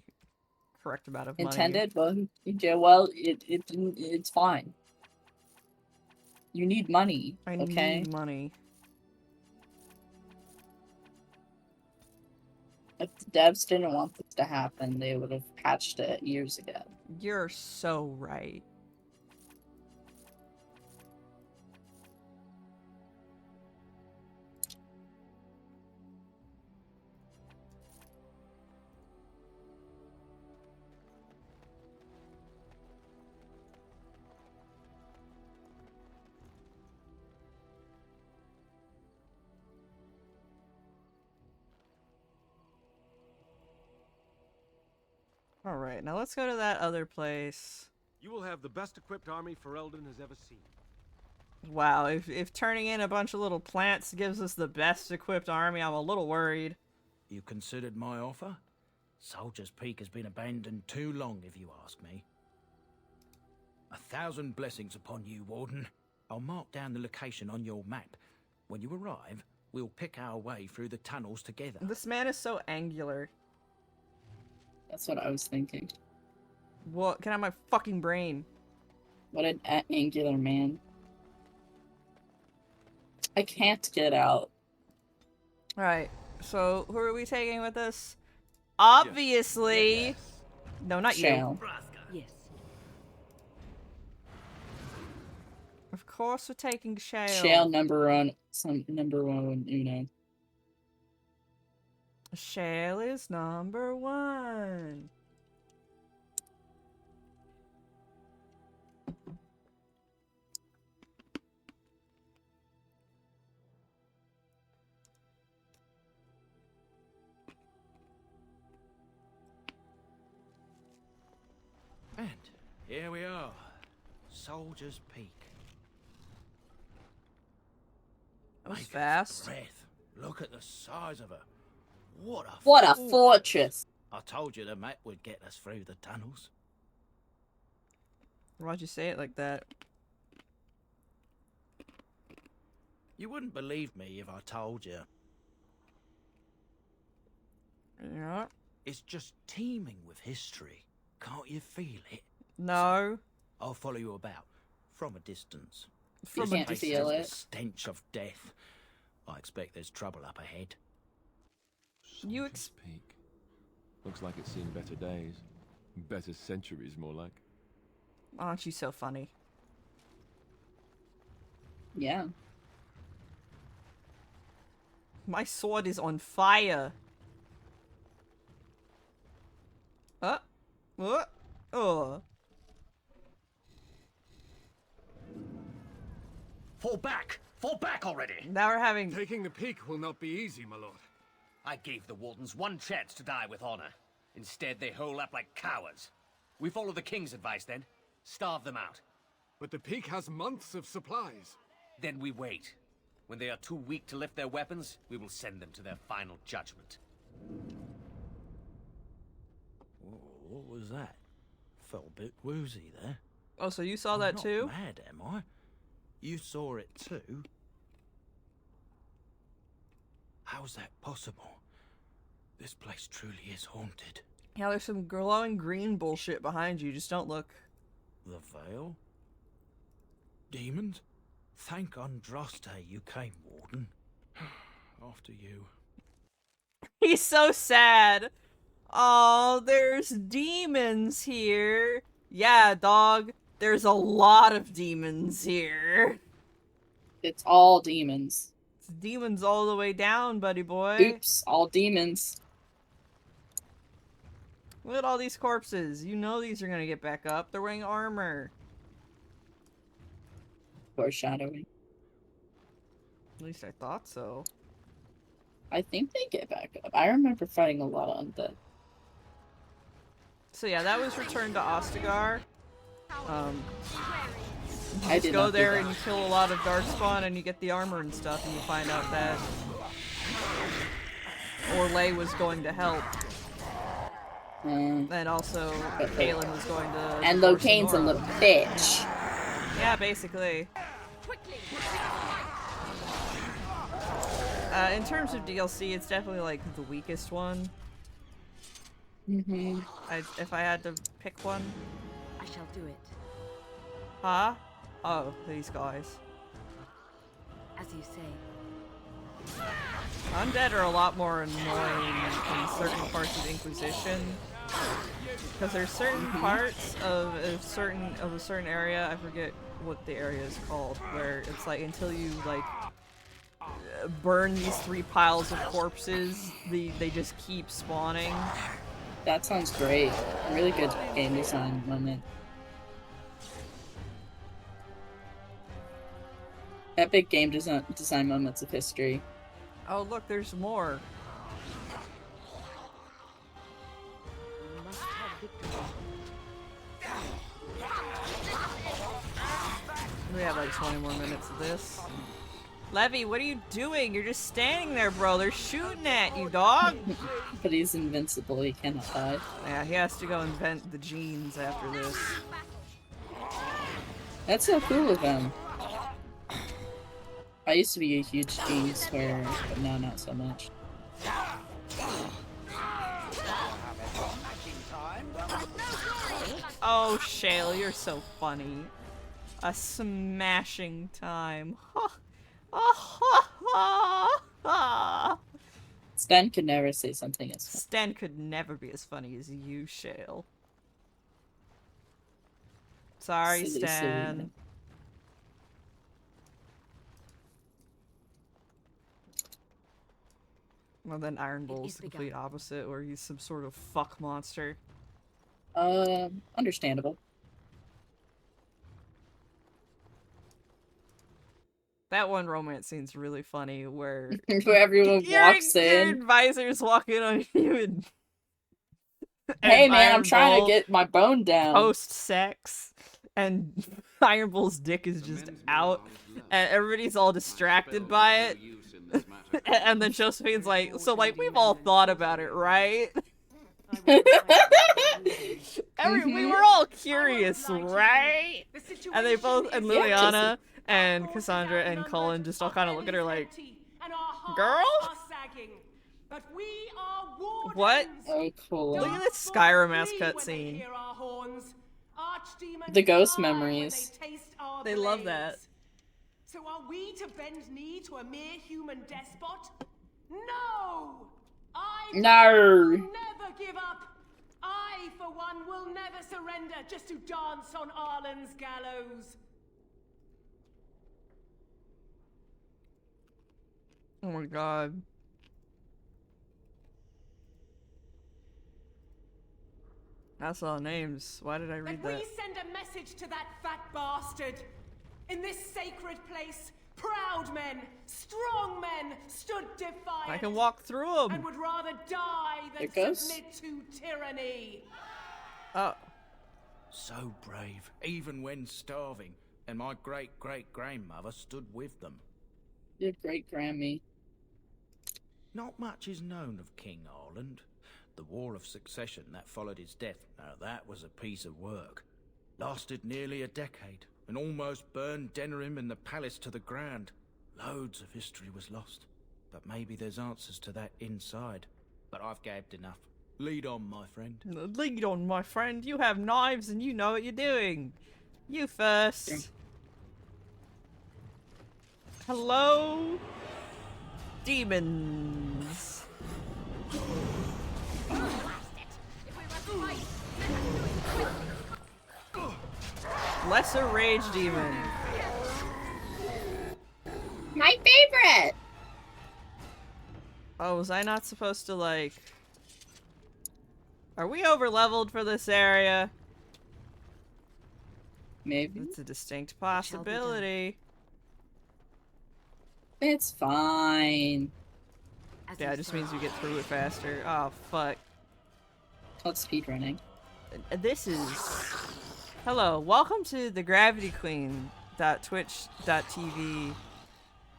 correct amount of money. Intended? Well, yeah, well, it's fine. You need money, I okay? need money. If the devs didn't want this to happen, they would have patched it years ago. You're so right. Alright, now let's go to that other place. You will have the best equipped army Ferelden has ever seen. Wow, if turning in a bunch of little plants gives us the best equipped army, I'm a little worried. You considered my offer? Soldier's Peak has been abandoned too long, if you ask me. 1,000 blessings upon you, Warden. I'll mark down the location on your map. When you arrive, we'll pick our way through the tunnels together. This man is so angular. That's what I was thinking. What? Get out of my fucking brain. What an angular man. I can't get out. Alright, so who are we taking with us? Obviously! No, not you. Shale. Yes. Of course we're taking Shale. Shale number one, you know. Shale is number one. And here we are. Soldier's Peak. That was Make it fast. breath. Look at the size of her. What a What a fort. fortress! I told you the map would get us through the tunnels. Why'd you say it like that? You wouldn't believe me if I told you. Yeah. It's just teeming with history. Can't you feel it? No. I'll follow you about, from a distance. From can't This feel place is it. the stench of death. I expect there's trouble up ahead. You Soldier's Peak. Looks like it's seen better days. Better centuries, more like. Aren't you so funny? Yeah. My sword is on fire. Oh. Fall back! Fall back already! Now we're having. Taking the peak will not be easy, my lord. I gave the Wardens one chance to die with honor. Instead, they hole up like cowards. We follow the King's advice, then. Starve them out. But the peak has months of supplies. Then we wait. When they are too weak to lift their weapons, we will send them to their final judgment. What was that? Felt a bit woozy there. Oh, so you saw I'm that not too? mad, am I? You saw it too? How's that possible? This place truly is haunted. Yeah, there's some glowing green bullshit behind you. Just don't look. The Veil? Demons? Thank Andraste you came, Warden. After you. He's so sad. Oh, there's demons here. Yeah, dog. There's a lot of demons here. It's all demons. It's demons all the way down, buddy boy. Oops, all demons. Look at all these corpses. You know these are gonna get back up. They're wearing armor. Foreshadowing. At least I thought so. I think they get back up. I remember fighting a lot of undead. So yeah, that was Return to Ostagar. You I just did go not do there that. and you kill a lot of Darkspawn and you get the armor and stuff, and you find out that Orlais was going to help, and also Kaelin was going to. And divorce Locaine's a Nora. little bitch. Yeah, basically. In terms of DLC, it's definitely like the weakest one. Mm-hmm. If I had to pick one. I shall do it, Huh? Oh, these guys. as you say. Undead are a lot more annoying in certain parts of Inquisition. Because there's certain parts of a certain area, I forget what the area is called, where it's like until you like burn these 3 piles of corpses, they just keep spawning. That sounds great. Really good game design moment. Epic game design moments of history. Oh look, there's more. We must have victory. We have like 20 more minutes of this. Levy, what are you doing? You're just standing there, bro. They're shooting at you, dog. But he's invincible, he cannot die. Yeah, he has to go invent the genes after this. That's so cool of him. I used to be a huge Gene swearer, but now not so much. Oh, Shale, you're so funny. A smashing time. Sten could never say something as fun. Sten could never be as funny as you, Shale. Sorry, Silly, Stan. silly. Well, then Iron Bull's is the complete begun. opposite, where he's some sort of fuck monster. Understandable. That one romance scene's really funny, where Where everyone walks your in. advisor's walking on you and Hey and man, I'm Iron trying Bull to get my bone down. post-sex, and Iron Bull's dick is just out, and everybody's all distracted by it. And then Josephine's like, so like we've all thought about it, right? We were all curious, right? And they both, and Liliana and Cassandra and Cullen just all kind of look at her like, girl? What? Oh, cool. Look at this Skyrim-ass cutscene. The ghost memories. They love that. So are we to bend knee to a mere human despot? No! I No. will never give up. I, for one, will never surrender just to dance on Arlen's gallows. Oh my god. That's all names. Why did I read And that? we send a message to that fat bastard. In this sacred place, proud men, strong men stood defiant. I can walk through And them. would rather die than There goes. submit to tyranny. Oh, So brave, even when starving, and my great-great-grandmother stood with them. Your great Grammy. Not much is known of King Arland. The War of Succession that followed his death, now that was a piece of work. Lasted nearly a decade, and almost burned Denerim and the palace to the ground. Loads of history was lost, but maybe there's answers to that inside. But I've gabbed enough. Lead on, my friend. lead on, my friend. You have knives and you know what you're doing. You first. Hello, demons. Lesser rage demon. My favorite! Oh, was I not supposed to, like... Are we over-leveled for this area? Maybe. It's a distinct shall be done. possibility. It's fine. As Yeah, you it just say. means we get through it faster. Oh, fuck. Called speedrunning. This is... Hello, welcome to the Gravity Queen.twitch.tv.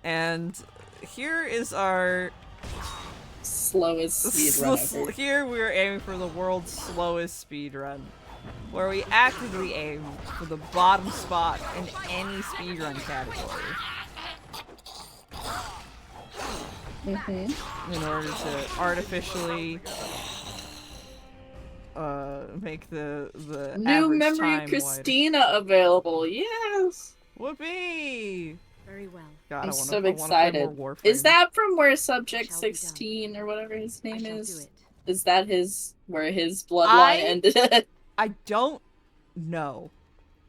And here is our... Slowest speedrun ever. Here we're aiming for the world's slowest speed run, where we actively aim for the bottom spot in any speedrun category in order to artificially make the New average memory time Christina available. Yes. wider. Whoopee! Very well. God, I'm I so wanna excited. Play more Is Warframe. that from where Subject Shall be done. 16 or whatever his I name shall do is? it. Is that his where his bloodline I- ended? I don't know,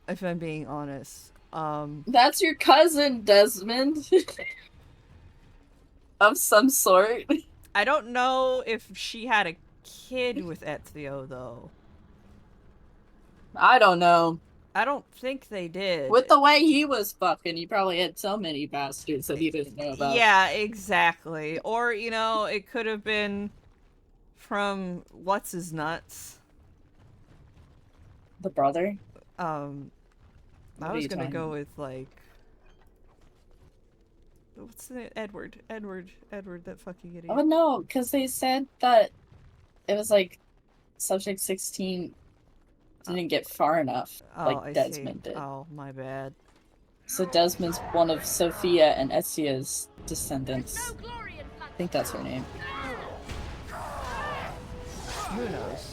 if I'm being honest. That's your cousin, Desmond. Of some sort. I don't know if she had a kid with Ezio, though. I don't know. I don't think they did. With the way he was fucking, he probably had so many bastards that he didn't know about. Yeah, exactly. Or, you know, it could have been from What's His Nuts. The brother? I What are was you gonna talking go about? with, like... What's the... Edward, that fucking idiot. Oh no, because they said that it was like Subject 16 didn't get far enough, like I Desmond see. did. Oh, my bad. So Desmond's one of Sophia and Ezio's descendants. I think that's her name. Who knows?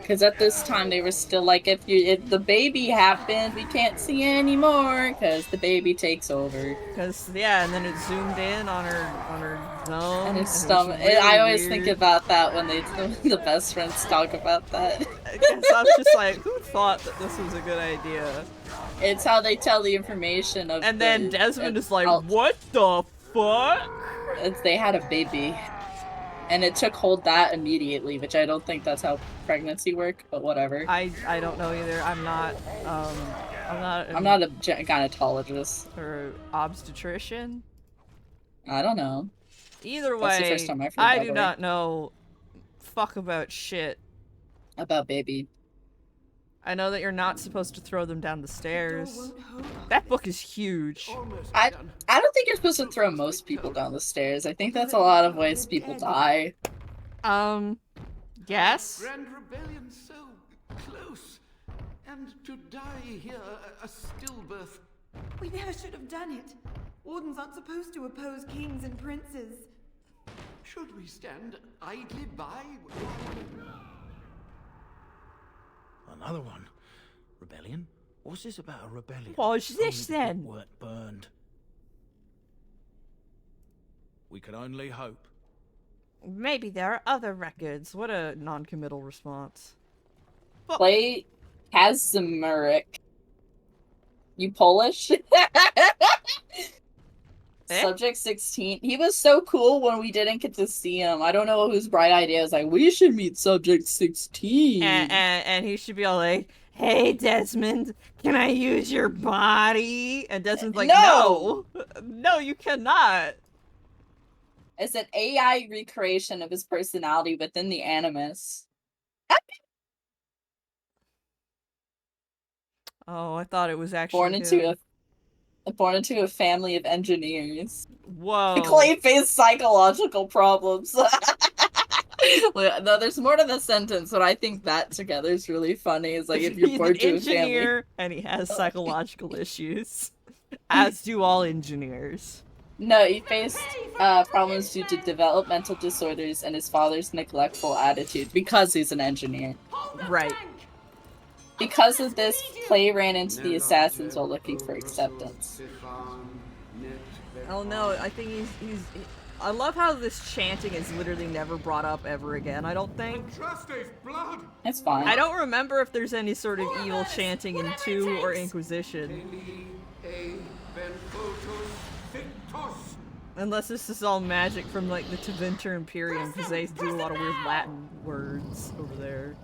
Because at this time they were still like, if the baby happened, we can't see anymore because the baby takes over. Because, yeah, and then it zoomed in on her zone. And his it was stomach. really I always think weird. about that when the best friends talk about that. Because I was just like, who thought that this was a good idea? It's how they tell the information of. And then Desmond is like, what the fuck? They had a baby, and it took hold that immediately, which I don't think that's how pregnancy work, but whatever. I don't know either. I'm not I'm not a gynecologist. or obstetrician. I don't know. Either That's the way, first time I've heard I that do word. not know fuck about shit. About baby. I know that you're not supposed to throw them down the stairs. That book is huge. Almost I done. don't think you're supposed to throw most people down the stairs. I think that's a lot of ways people die. Yes. Grand rebellion so close, and to die here a stillbirth. We never should have done it. Wardens aren't supposed to oppose kings and princes. Should we stand idly by? Another one. Rebellion? What's this about a rebellion? What's Only this the book then? weren't burned. We can only hope. Maybe there are other records. What a non-committal response. Play Kazimierz. You Polish? Eh? Subject 16. He was so cool when we didn't get to see him. I don't know whose bright idea was like, we should meet Subject 16. And he should be all like, "Hey Desmond, can I use your body?" And Desmond's like, No! No, you cannot." It's an AI recreation of his personality within the Animus. Oh, I thought it was actually Born into a family of engineers. Whoa. Clay faced psychological problems. Well, no, there's more to the sentence, but I think that together is really funny. It's like if you're He's born an to a family. engineer and he has psychological issues, as do all engineers. No, he faced problems due to developmental disorders and his father's neglectful attitude because he's an engineer. Right. Because of this, Clay ran into the assassins while looking for acceptance. Oh no, I think he's I love how this chanting is literally never brought up ever again, I don't think. blood! It's fine. I don't remember if there's any sort of evil chanting in 2 or Inquisition. Unless this is all magic from like the Tevinter Imperium, because they do a lot of weird Latin words over there.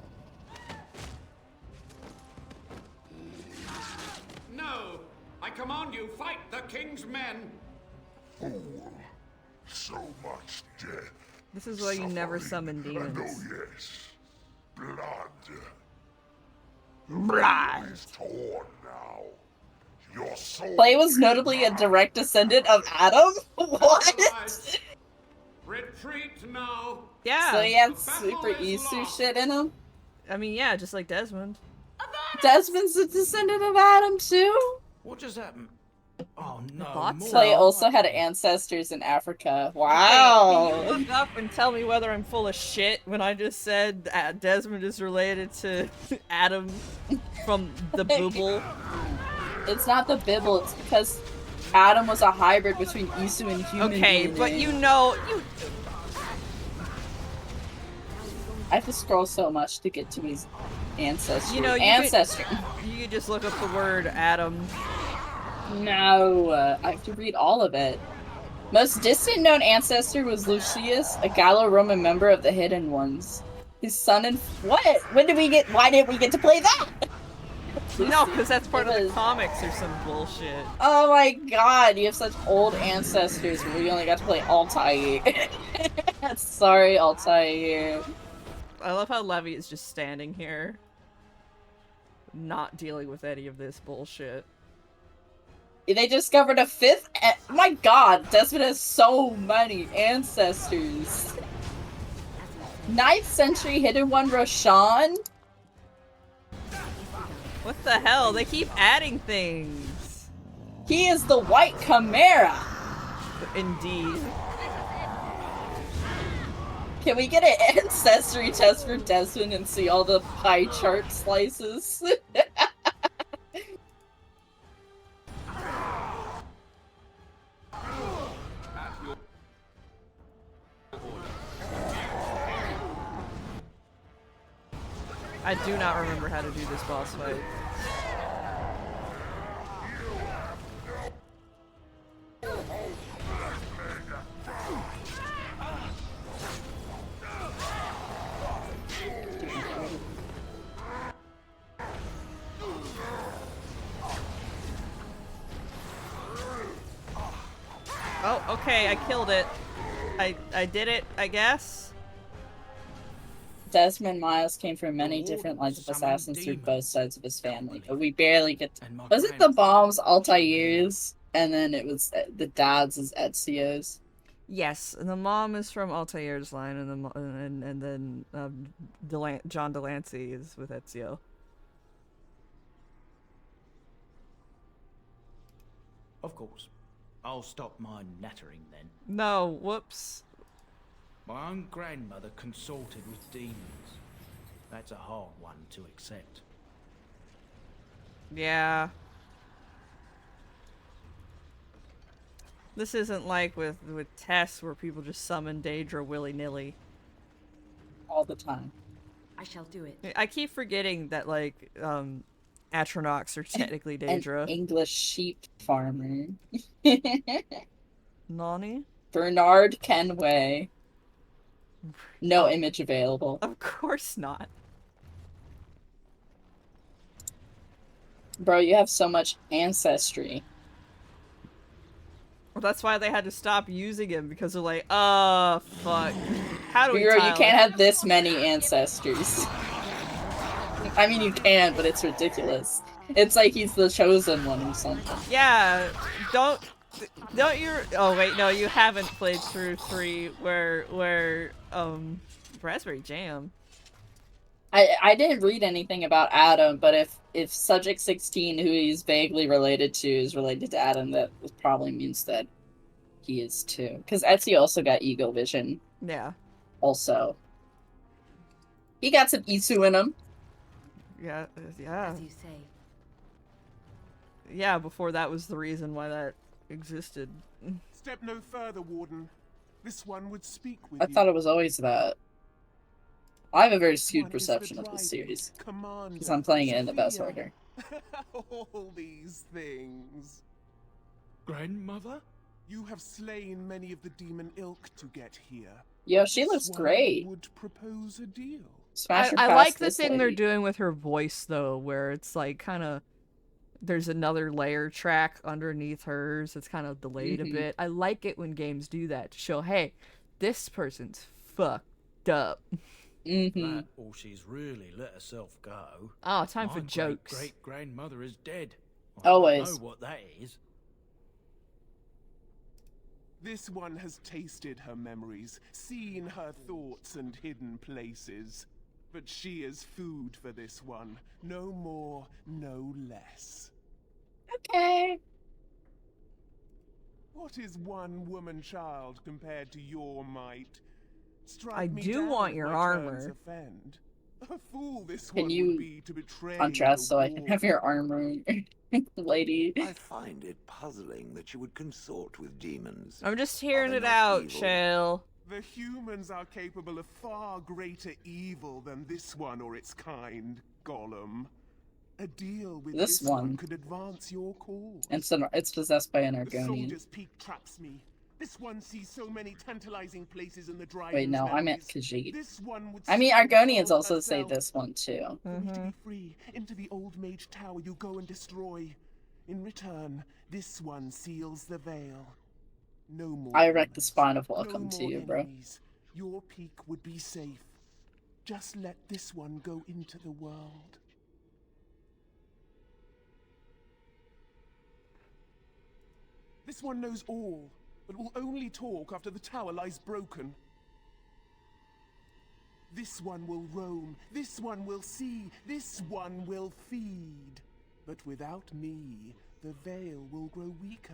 No! I command you, fight the king's men! Oh, so much death. This is why you never summon demons. Oh yes, blood. Blood. Is torn now. Your soul. Clay was notably a direct descendant of Adam? What? Retreat now! Yeah. So he had super Isu shit in him? I mean, yeah, just like Desmond. Desmond's a descendant of Adam too? What just happened? Oh no. thought more. so. Clay also had ancestors in Africa. Wow. Hey, can you look up and tell me whether I'm full of shit when I just said Desmond is related to Adam from the Bible? It's not the Bible, it's because Adam was a hybrid between Isu and human. Okay, DNA. but you know, I have to scroll so much to get to his ancestry. you know, ancestry. You could just look up the word Adam. No, I have to read all of it. Most distant known ancestor was Lucius, a Gallo-Roman member of the Hidden Ones. His son and what? Why didn't we get to play that? No, because that's part of the was- comics or some bullshit. Oh my god, you have such old ancestors, but we only got to play Altair. Sorry, Altair. I love how Levy is just standing here, not dealing with any of this bullshit. They discovered a fifth. My god, Desmond has so many ancestors. 9th century Hidden One Roshan? What the hell? They keep adding things. He is the White Chimera. Indeed. Can we get an ancestry test for Desmond and see all the pie chart slices? I do not remember how to do this boss fight. Oh, okay, I killed it. I did it, I guess. Desmond Miles came from many different lines of assassins through both sides of his family, but we barely get to... Was it the bombs Altair's? And then it was the dad's is Ezio's? Yes, and the mom is from Altair's line, and then John Delancey is with Ezio. Of course. I'll stop my nattering then. No, whoops. My own grandmother consorted with demons. That's a hard one to accept. Yeah. This isn't like with Tess where people just summon Daedra willy-nilly. All the time. I shall do it. I keep forgetting that, like, Atronachs are technically Daedra. An English sheep farmer. Nani? Bernard Kenway. No image available. Of course not. Bro, you have so much ancestry. Well, that's why they had to stop using him, because they're like, fuck. How do we Bro, you tile can't it? have this many ancestors. I mean, you can, but it's ridiculous. It's like he's the chosen one or something. Yeah, don't you? Oh wait, no, you haven't played through 3 where Raspberry Jam. I didn't read anything about Adam, but if Subject 16, who he's vaguely related to, is related to Adam, that probably means that he is too. Because Etsy also got Ego Vision. Yeah. Also. He got some Isu in him. Yeah, yeah. As you say. Yeah, before that was the reason why that existed. Step no further, Warden. This one would speak with I you. thought it was always that. I have a very skewed One is perception the of this Dryden, series. Commander, Because I'm playing it in the best Sophia. order. All these things. Grandmother? You have slain many of the demon ilk to get here. Yo, she This looks one great. Would propose a deal. Smash her I past like the this thing they're lady. doing with her voice though, where it's like kind of there's another layer track underneath hers. It's kind of delayed a bit. I like it when games do that to show, hey, this person's fucked up. That, or she's really let herself go. Oh, time for My jokes. Great grandmother is dead. I Always. know what that is. This one has tasted her memories, seen her thoughts and hidden places. But she is food for this one. No more, no less. Okay. What is one woman child compared to your might? Strike I me do down want if your my armor. terms offend. A fool this Can one you would be to betray Contrast the so I can war. have your armor, lady. I find it puzzling that you would consort with demons. I'm just hearing Are it they not out, evil? Shale. The humans are capable of far greater evil than this one or its kind, Gollum. A deal with This this one one. could advance your cause. It's possessed by an The Argonian. Soldier's Peak traps me. This one sees so many tantalizing places in the Dryden's Wait, no, I meant memories. Khajiit. This one would I mean, see the Argonians world also say herself. this one too. For me to be free, into the old mage tower you go and destroy. In return, this one seals the veil. No more. I erect the demons, spine of no welcome to more you, bro. enemies. Your peak would be safe. Just let this one go into the world. This one knows all, but will only talk after the tower lies broken. This one will roam, this one will see, this one will feed. But without me, the veil will grow weaker.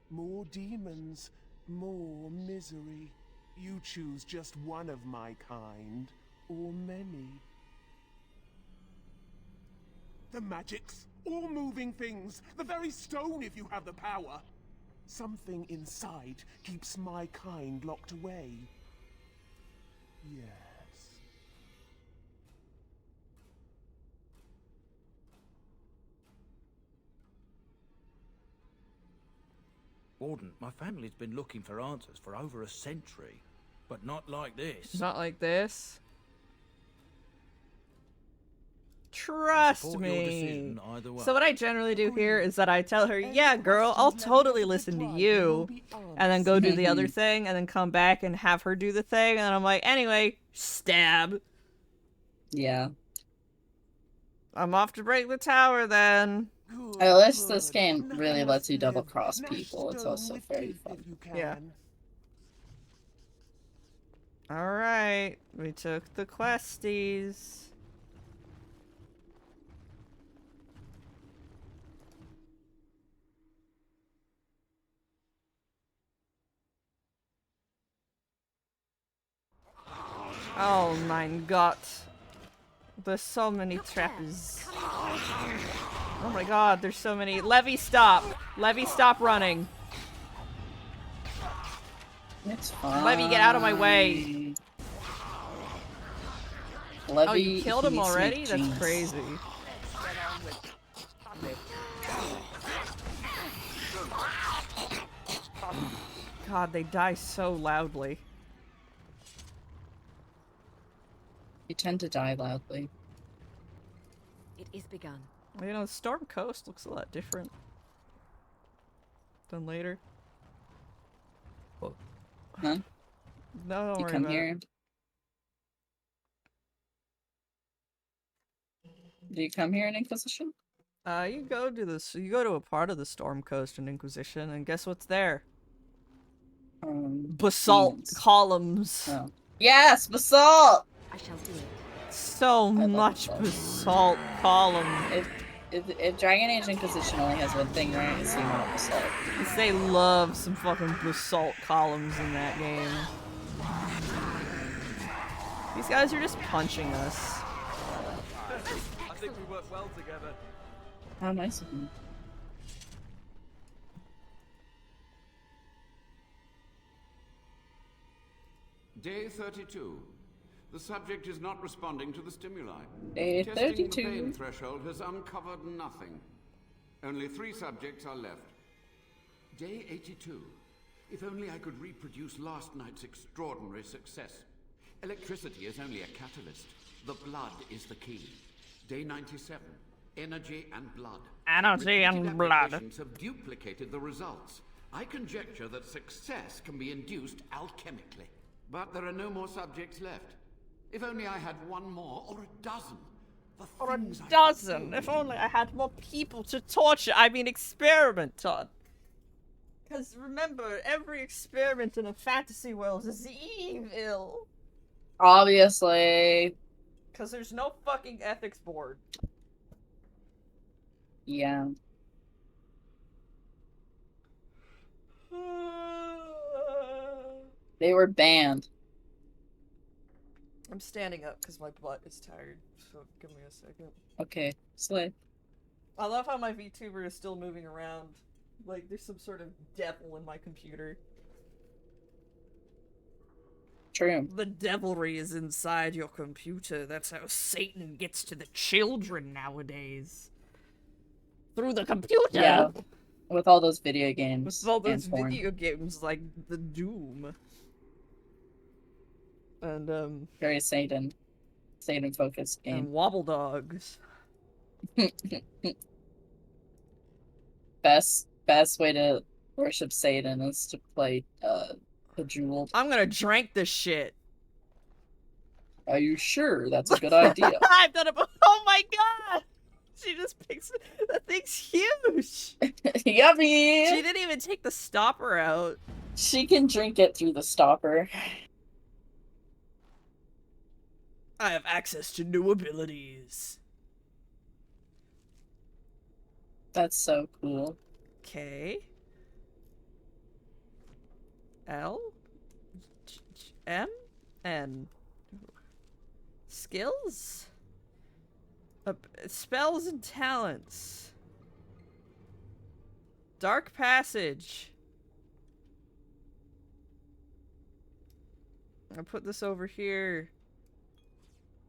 More demons, more misery. You choose just one of my kind, or many. The magics, all moving things, the very stone if you have the power. Something inside keeps my kind locked away. Yes. Warden, my family's been looking for answers for over a century, but not like this. Not like this. Trust support your me. decision either way. So what I generally do here is that I tell her, yeah, girl, I'll totally listen to you, and then go do the other thing, and then come back and have her do the thing, and then I'm like, anyway, stab. Yeah. I'm off to break the tower then. At least this game really lets you double cross people. It's also very fun. Yeah. Alright, we took the questies. Oh mein Gott. There's so many trappers. Oh my god, there's so many. Levy, stop! Levy, stop running. It's fine. Levy, get out of my way. Levy, Oh, you killed him he's already? sweet That's genius. crazy. God, they die so loudly. You tend to die loudly. It is begun. You know, Storm Coast looks a lot different than later. Huh? No, don't You worry come about here. it. Do you come here in Inquisition? You go to this. You go to a part of the Storm Coast in Inquisition, and guess what's there? Basalt Demons. columns. Oh. Yes, basalt. I shall do it. So much basalt column. If Dragon Age Inquisition only has one thing, right? It's you want basalt. They love some fucking basalt columns in that game. These guys are just punching us. I think we work well together. How nice of them. Day 32. The subject is not responding to the stimuli. Day Testing 32. the pain threshold has uncovered nothing. Only 3 subjects are left. Day 82. If only I could reproduce last night's extraordinary success. Electricity is only a catalyst. The blood is the key. Day 97. Energy and blood. Energy and Repeated blood. applications have duplicated the results. I conjecture that success can be induced alchemically. But there are no more subjects left. If only I had one more, or a dozen. Or a dozen. If only I had more people to torture. I mean, experiment on. Because remember, every experiment in a fantasy world is evil. Obviously. Because there's no fucking ethics board. Yeah. They were banned. I'm standing up because my butt is tired, so give me a second. Okay, slay. I love how my VTuber is still moving around. Like, there's some sort of devil in my computer. True. The devilry is inside your computer. That's how Satan gets to the children nowadays. Through the computer! Yeah. With all those video games. With all those and porn. video games like the Doom. And, Very Satan focused game. and Wobble Dogs. Best way to worship Satan is to play Bejeweled. I'm gonna drink this shit. Are you sure that's a good idea? I've done it. Oh my god! She just picks it. That thing's huge. Yummy! She didn't even take the stopper out. She can drink it through the stopper. I have access to new abilities. That's so cool. K. L. M. N. Skills? Spells and talents. Dark Passage. I put this over here.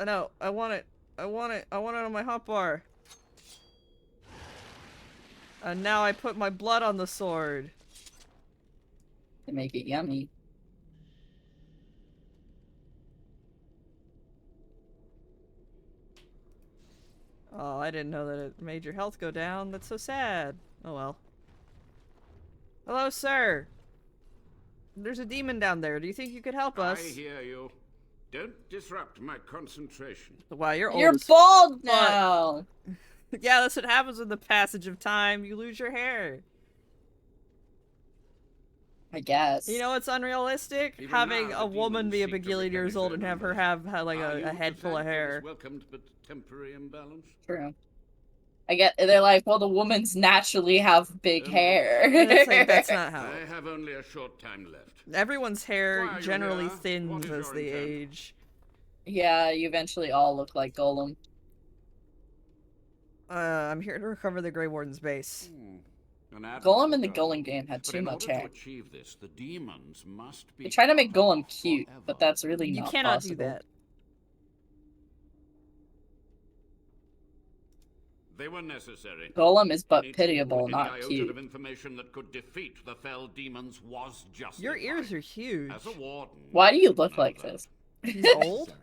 Oh, no, I want it. I want it on my hotbar. And now I put my blood on the sword. To make it yummy. Oh, I didn't know that it made your health go down. That's so sad. Oh well. Hello, sir. There's a demon down there. Do you think you could help us? I hear you. Don't disrupt my concentration. Wow, you're old You're as bald fuck. now! Yeah, that's what happens with the passage of time. You lose your hair. I guess. You know what's unrealistic? Even Having now, a the woman demons be a seek to bagillion years replenish old their and have her numbers. have like Are you a head to full of thank for this hair. welcomed but temporary imbalance. True. I get. They're like, well, the women's naturally have big hair. It's like, that's not how. I have only a short time left. Everyone's Why hair are you generally here? What thins is as your they intent? age. Yeah, you eventually all look like Golem. I'm here to recover the Grey Warden's base. An admirable Golem in the goal. Golem game had But too in much order hair. to achieve this, the demons must be. They try to make covered Golem cute, forever. but that's really You not cannot possible. do that. They were necessary. Golem is but Each pitiable, any not iota cute. of information that could defeat the fell demons was justified. Your ears are huge. As a warden, Why do you look know like that. this? He's old?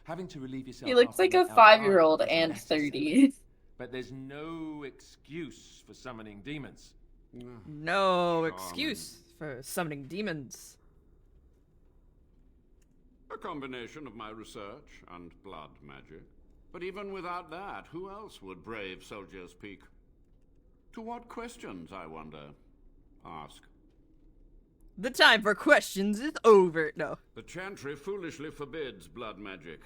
Having to relieve yourself He looks after like an a outright 5-year-old is and necessary. 30. But there's no excuse for summoning demons. No excuse for summoning demons. A combination of my research and blood magic. But even without that, who else would brave Soldier's Peak? To what questions, I wonder? Ask. The time for questions is over. No. The Chantry foolishly forbids blood magic.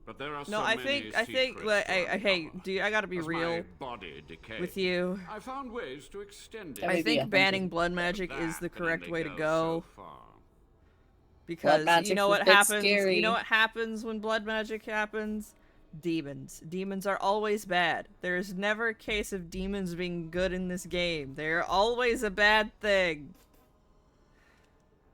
But there are No, so I many think, like, hey, dude, I gotta be As real my body decayed, with you. I found ways to extend it. I think banning blood magic is the correct way to go. So far. Because you magic's know a what bit happens? scary. You know what happens when blood magic happens? Demons. Demons are always bad. There's never a case of demons being good in this game. They're always a bad thing.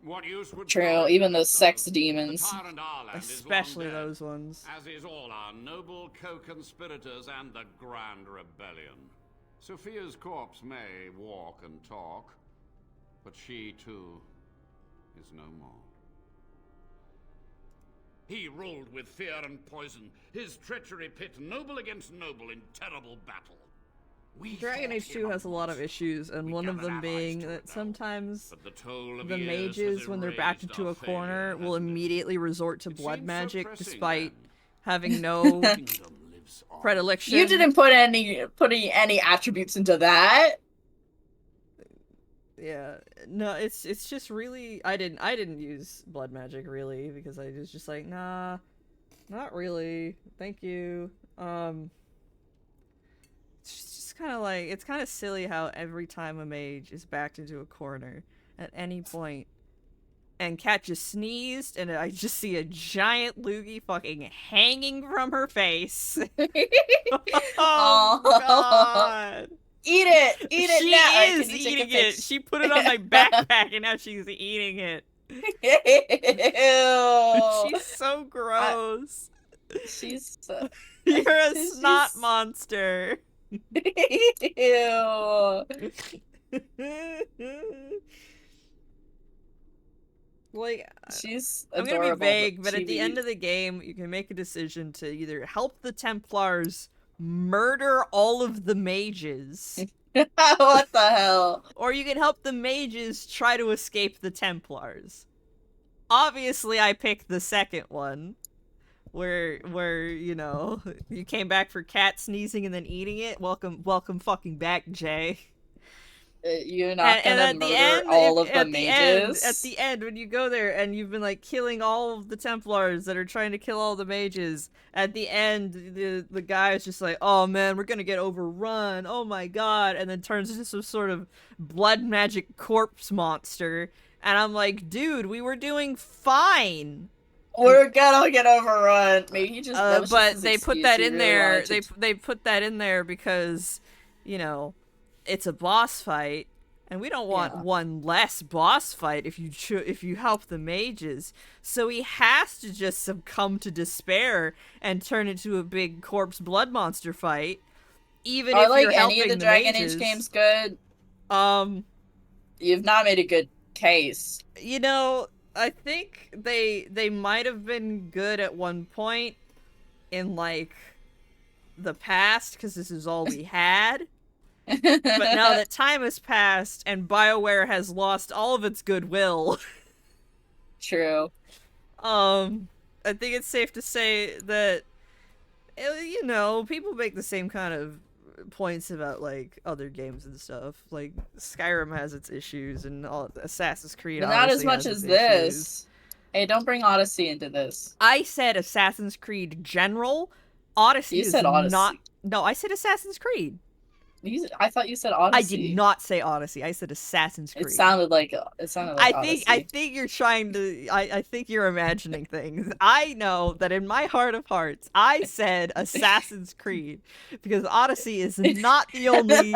What use would True, God even have those done? sex The demons. tyrant Arland is long Especially dead, those ones. As is all our noble co-conspirators and the Grand Rebellion. Sophia's corpse may walk and talk, but she too is no more. He ruled with fear and poison, his treachery pit noble against noble in terrible battle. We Dragon fought Age 2 him has a lot of once, issues, and one of them being that sometimes but the toll of the years has mages, when they're backed erased into our a corner, failure, will hasn't it? immediately resort to blood seems so magic pressing, despite then. having no Kingdom lives on. predilection. You didn't put any attributes into that. Yeah, no, it's just really I didn't use blood magic really because I was just like, nah, not really, thank you. It's just kind of like it's kind of silly how every time a mage is backed into a corner at any point, and Kat just sneezed, and I just see a giant loogie fucking hanging from her face. Oh God. Eat it! Eat it She now! Alright, is can you take a eating it. pic? She put it on my backpack and now she's eating it. Ew. She's so gross. She's so... You're a she's- snot monster. Ew. Like, She's I'm adorable. gonna be vague, but she at the end of the game, you can make a decision to either help the Templars murder all of the mages, what the hell? or you can help the mages try to escape the Templars. Obviously, I picked the second one, where you know you came back for cat sneezing and then eating it. Welcome fucking back, Jay. You're not And gonna at the murder end, all of if- the at the end, mages. at the end, when you go there and you've been like killing all of the Templars that are trying to kill all the mages, at the end, the guy is just like, "Oh man, we're gonna get overrun. Oh my god!" And then turns into some sort of blood magic corpse monster. And I'm like, "Dude, we were doing fine." We're gonna get overrun. Maybe he just. that was just But his they put excuse. that He in really there. wanted to- They put that in there because, you know, it's a boss fight, and we don't want Yeah. one less boss fight if you help the mages. So he has to just succumb to despair and turn into a big corpse blood monster fight. Even Are if like you're any helping of the the Dragon mages. Age games good? You've not made a good case. You know, I think they might have been good at one point in like the past because this is all we had. But now that time has passed and BioWare has lost all of its goodwill, True. I think it's safe to say that you know, people make the same kind of points about like other games and stuff. Like Skyrim has its issues and all Assassin's Creed But not as obviously much has as its this. issues. Hey, don't bring Odyssey into this. I said Assassin's Creed general. Odyssey You is said Odyssey. not. No, I said Assassin's Creed. I thought you said Odyssey. I did not say Odyssey. I said Assassin's Creed. It sounded like Odyssey. I think you're trying to. I think you're imagining things. I know that in my heart of hearts, I said Assassin's Creed because Odyssey is not the only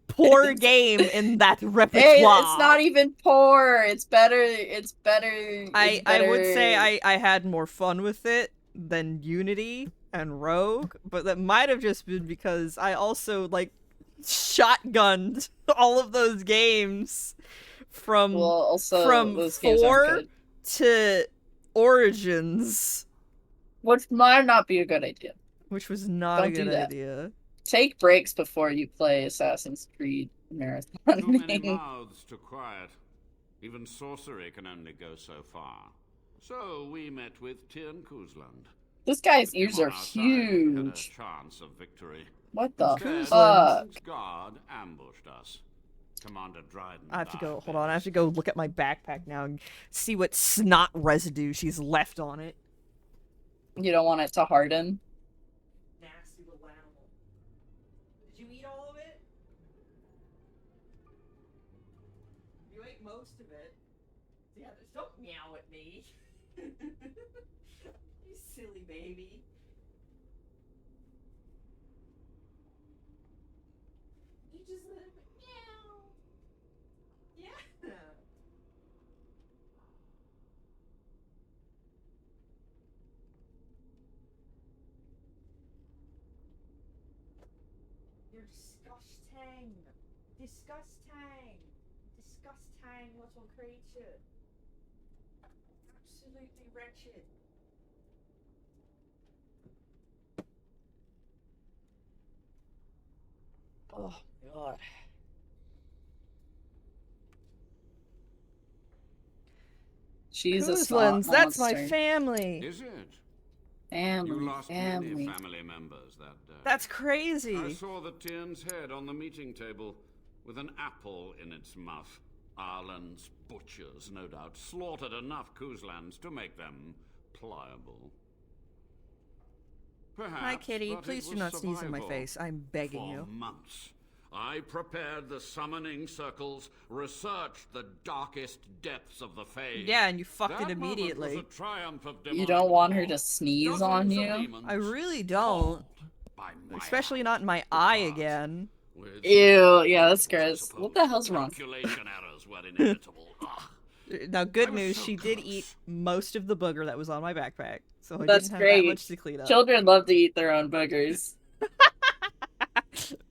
poor game in that repertoire. Hey, it's not even poor. It's better. It's better. I would say I had more fun with it than Unity, and rogue, but that might have just been because I also like shotgunned all of those games from Well, also, from those games aren't 4 good. to Origins, Which might not be a good idea. which was not a Don't do good that. idea. Take breaks before you play Assassin's Creed Marathon. Too many mouths to quiet. Even sorcery can only go so far. So we met with Tyrn Kuzland. This guy's With him ears on are our side, we had a huge. chance of victory. What the Instead, fuck? King's Guard ambushed us. Commander Dryden I have to go. died Hold on. I have to go look at my backpack now and see what snot residue she's left on it. You don't want it to harden? Nasty little animal. Did you eat all of it? You ate most of it. Yeah, don't meow at me. You silly baby. You just let it meow. Yeah. You're disgusting. Disgusting. Disgusting little creature. Absolutely wretched. Oh god. Jesus, Kuzlins, that's my family. Is it? Family, You lost many family. family members that day. That's crazy. I saw the Tyrn's head on the meeting table with an apple in its mouth. Arlen's butchers, no doubt, slaughtered enough Kuzlans to make them pliable. Perhaps, Hi, Kitty. but Please it do was not sneeze in my survival. face. I'm begging For you. months, I prepared the summoning circles, researched the darkest depths of the Fade. Yeah, and you fucked That it moment immediately. was a triumph of You don't want her to demonic sneeze law. on Dozens of you? demons I really don't. by my Especially hand not in my eye again. with Ew, yeah, that's I gross. suppose What the hell's wrong? Calculation errors were inevitable. Ugh. Now, good I was news, so she did close. eat most of the booger that was on my backpack. So I That's didn't have great. that much to clean up. Children love to eat their own boogers.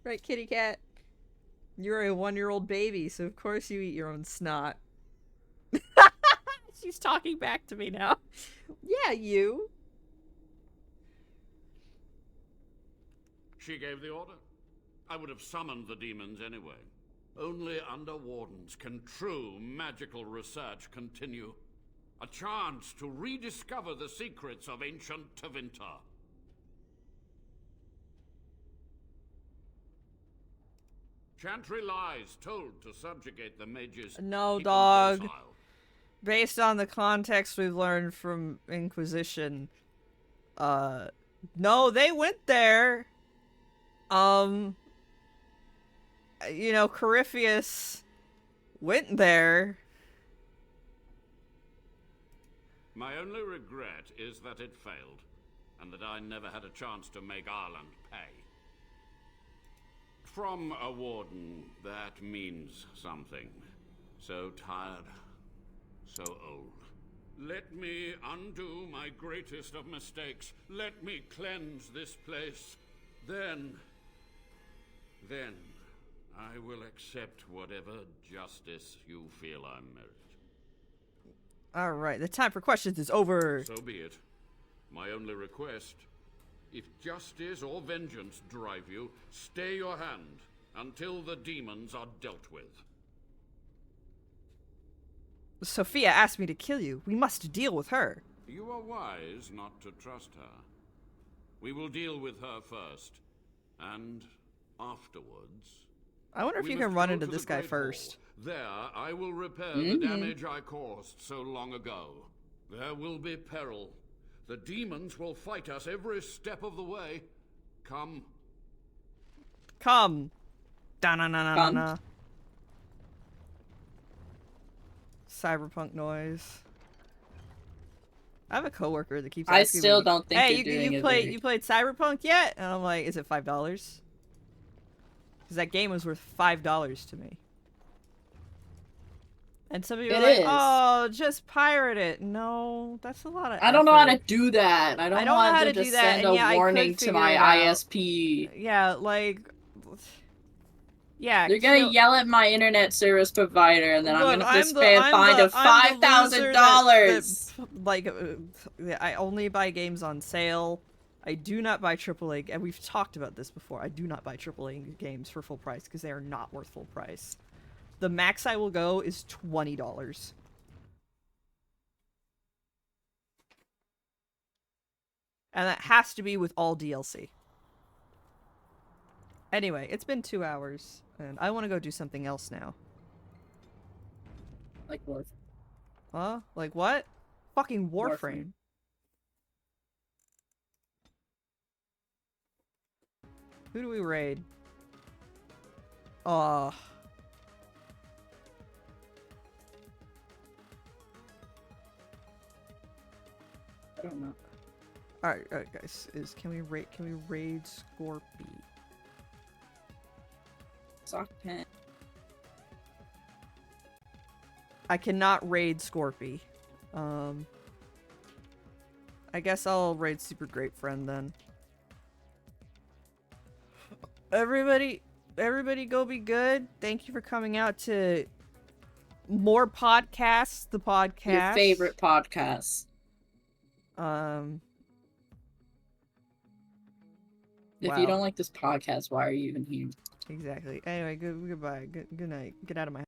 Right, kitty cat? You're a 1-year-old baby, so of course you eat your own snot. She's talking back to me now. Yeah, you. She gave the order. I would have summoned the demons anyway. Only under wardens can true magical research continue. A chance to rediscover the secrets of ancient Tevinter. Chantry lies told to subjugate the mages. No, keep them dog. docile. Based on the context we've learned from Inquisition, no, they went there. You know, Corypheus went there. My only regret is that it failed, and that I never had a chance to make Ireland pay. From a warden, that means something. So tired, so old. Let me undo my greatest of mistakes. Let me cleanse this place. Then I will accept whatever justice you feel I merit. Alright, the time for questions is over. So be it. My only request, if justice or vengeance drive you, stay your hand until the demons are dealt with. Sophia asked me to kill you. We must deal with her. You are wise not to trust her. We will deal with her first, and afterwards... I wonder if we you must can run go into to this the guy Great first. Hall. There, I will repair the damage I caused so long ago. There will be peril. The demons will fight us every step of the way. Come. Come. Da-na-na-na-na-na. Cyberpunk noise. I have a coworker that keeps I asking still me, don't think hey, you're doing you it played very- you played Cyberpunk yet? And I'm like, is it $5? Because that game was worth $5 to me. And some of you are It like, is. oh, just pirate it. No, that's a lot of I don't know how to effort. do that. I don't know want how them to to do that, send and a yeah, I could warning to figure my it out. ISP. Yeah, like... Yeah, They're gonna kill- yell at my internet service provider, and then I'm Look, gonna have to the- pay a I'm fine the- of I'm the loser $5,000. like, I only buy games on sale. I do not buy AAA, and we've talked about this before. I do not buy AAA games for full price because they are not worth full price. The max I will go is $20. And that has to be with all DLC. Anyway, it's been 2 hours, and I want to go do something else now. Like what? Huh? Like what? Fucking Warframe. Warframe. Who do we raid? I don't know. Alright, guys. Can we raid Scorpy? Sock pen. I cannot raid Scorpy. I guess I'll raid Super Great Friend then. Everybody go be good. Thank you for coming out to more podcasts, the podcast. Your favorite podcast. If Wow. you don't like this podcast, why are you even here? Exactly. Anyway, goodbye. Good night. Get out of my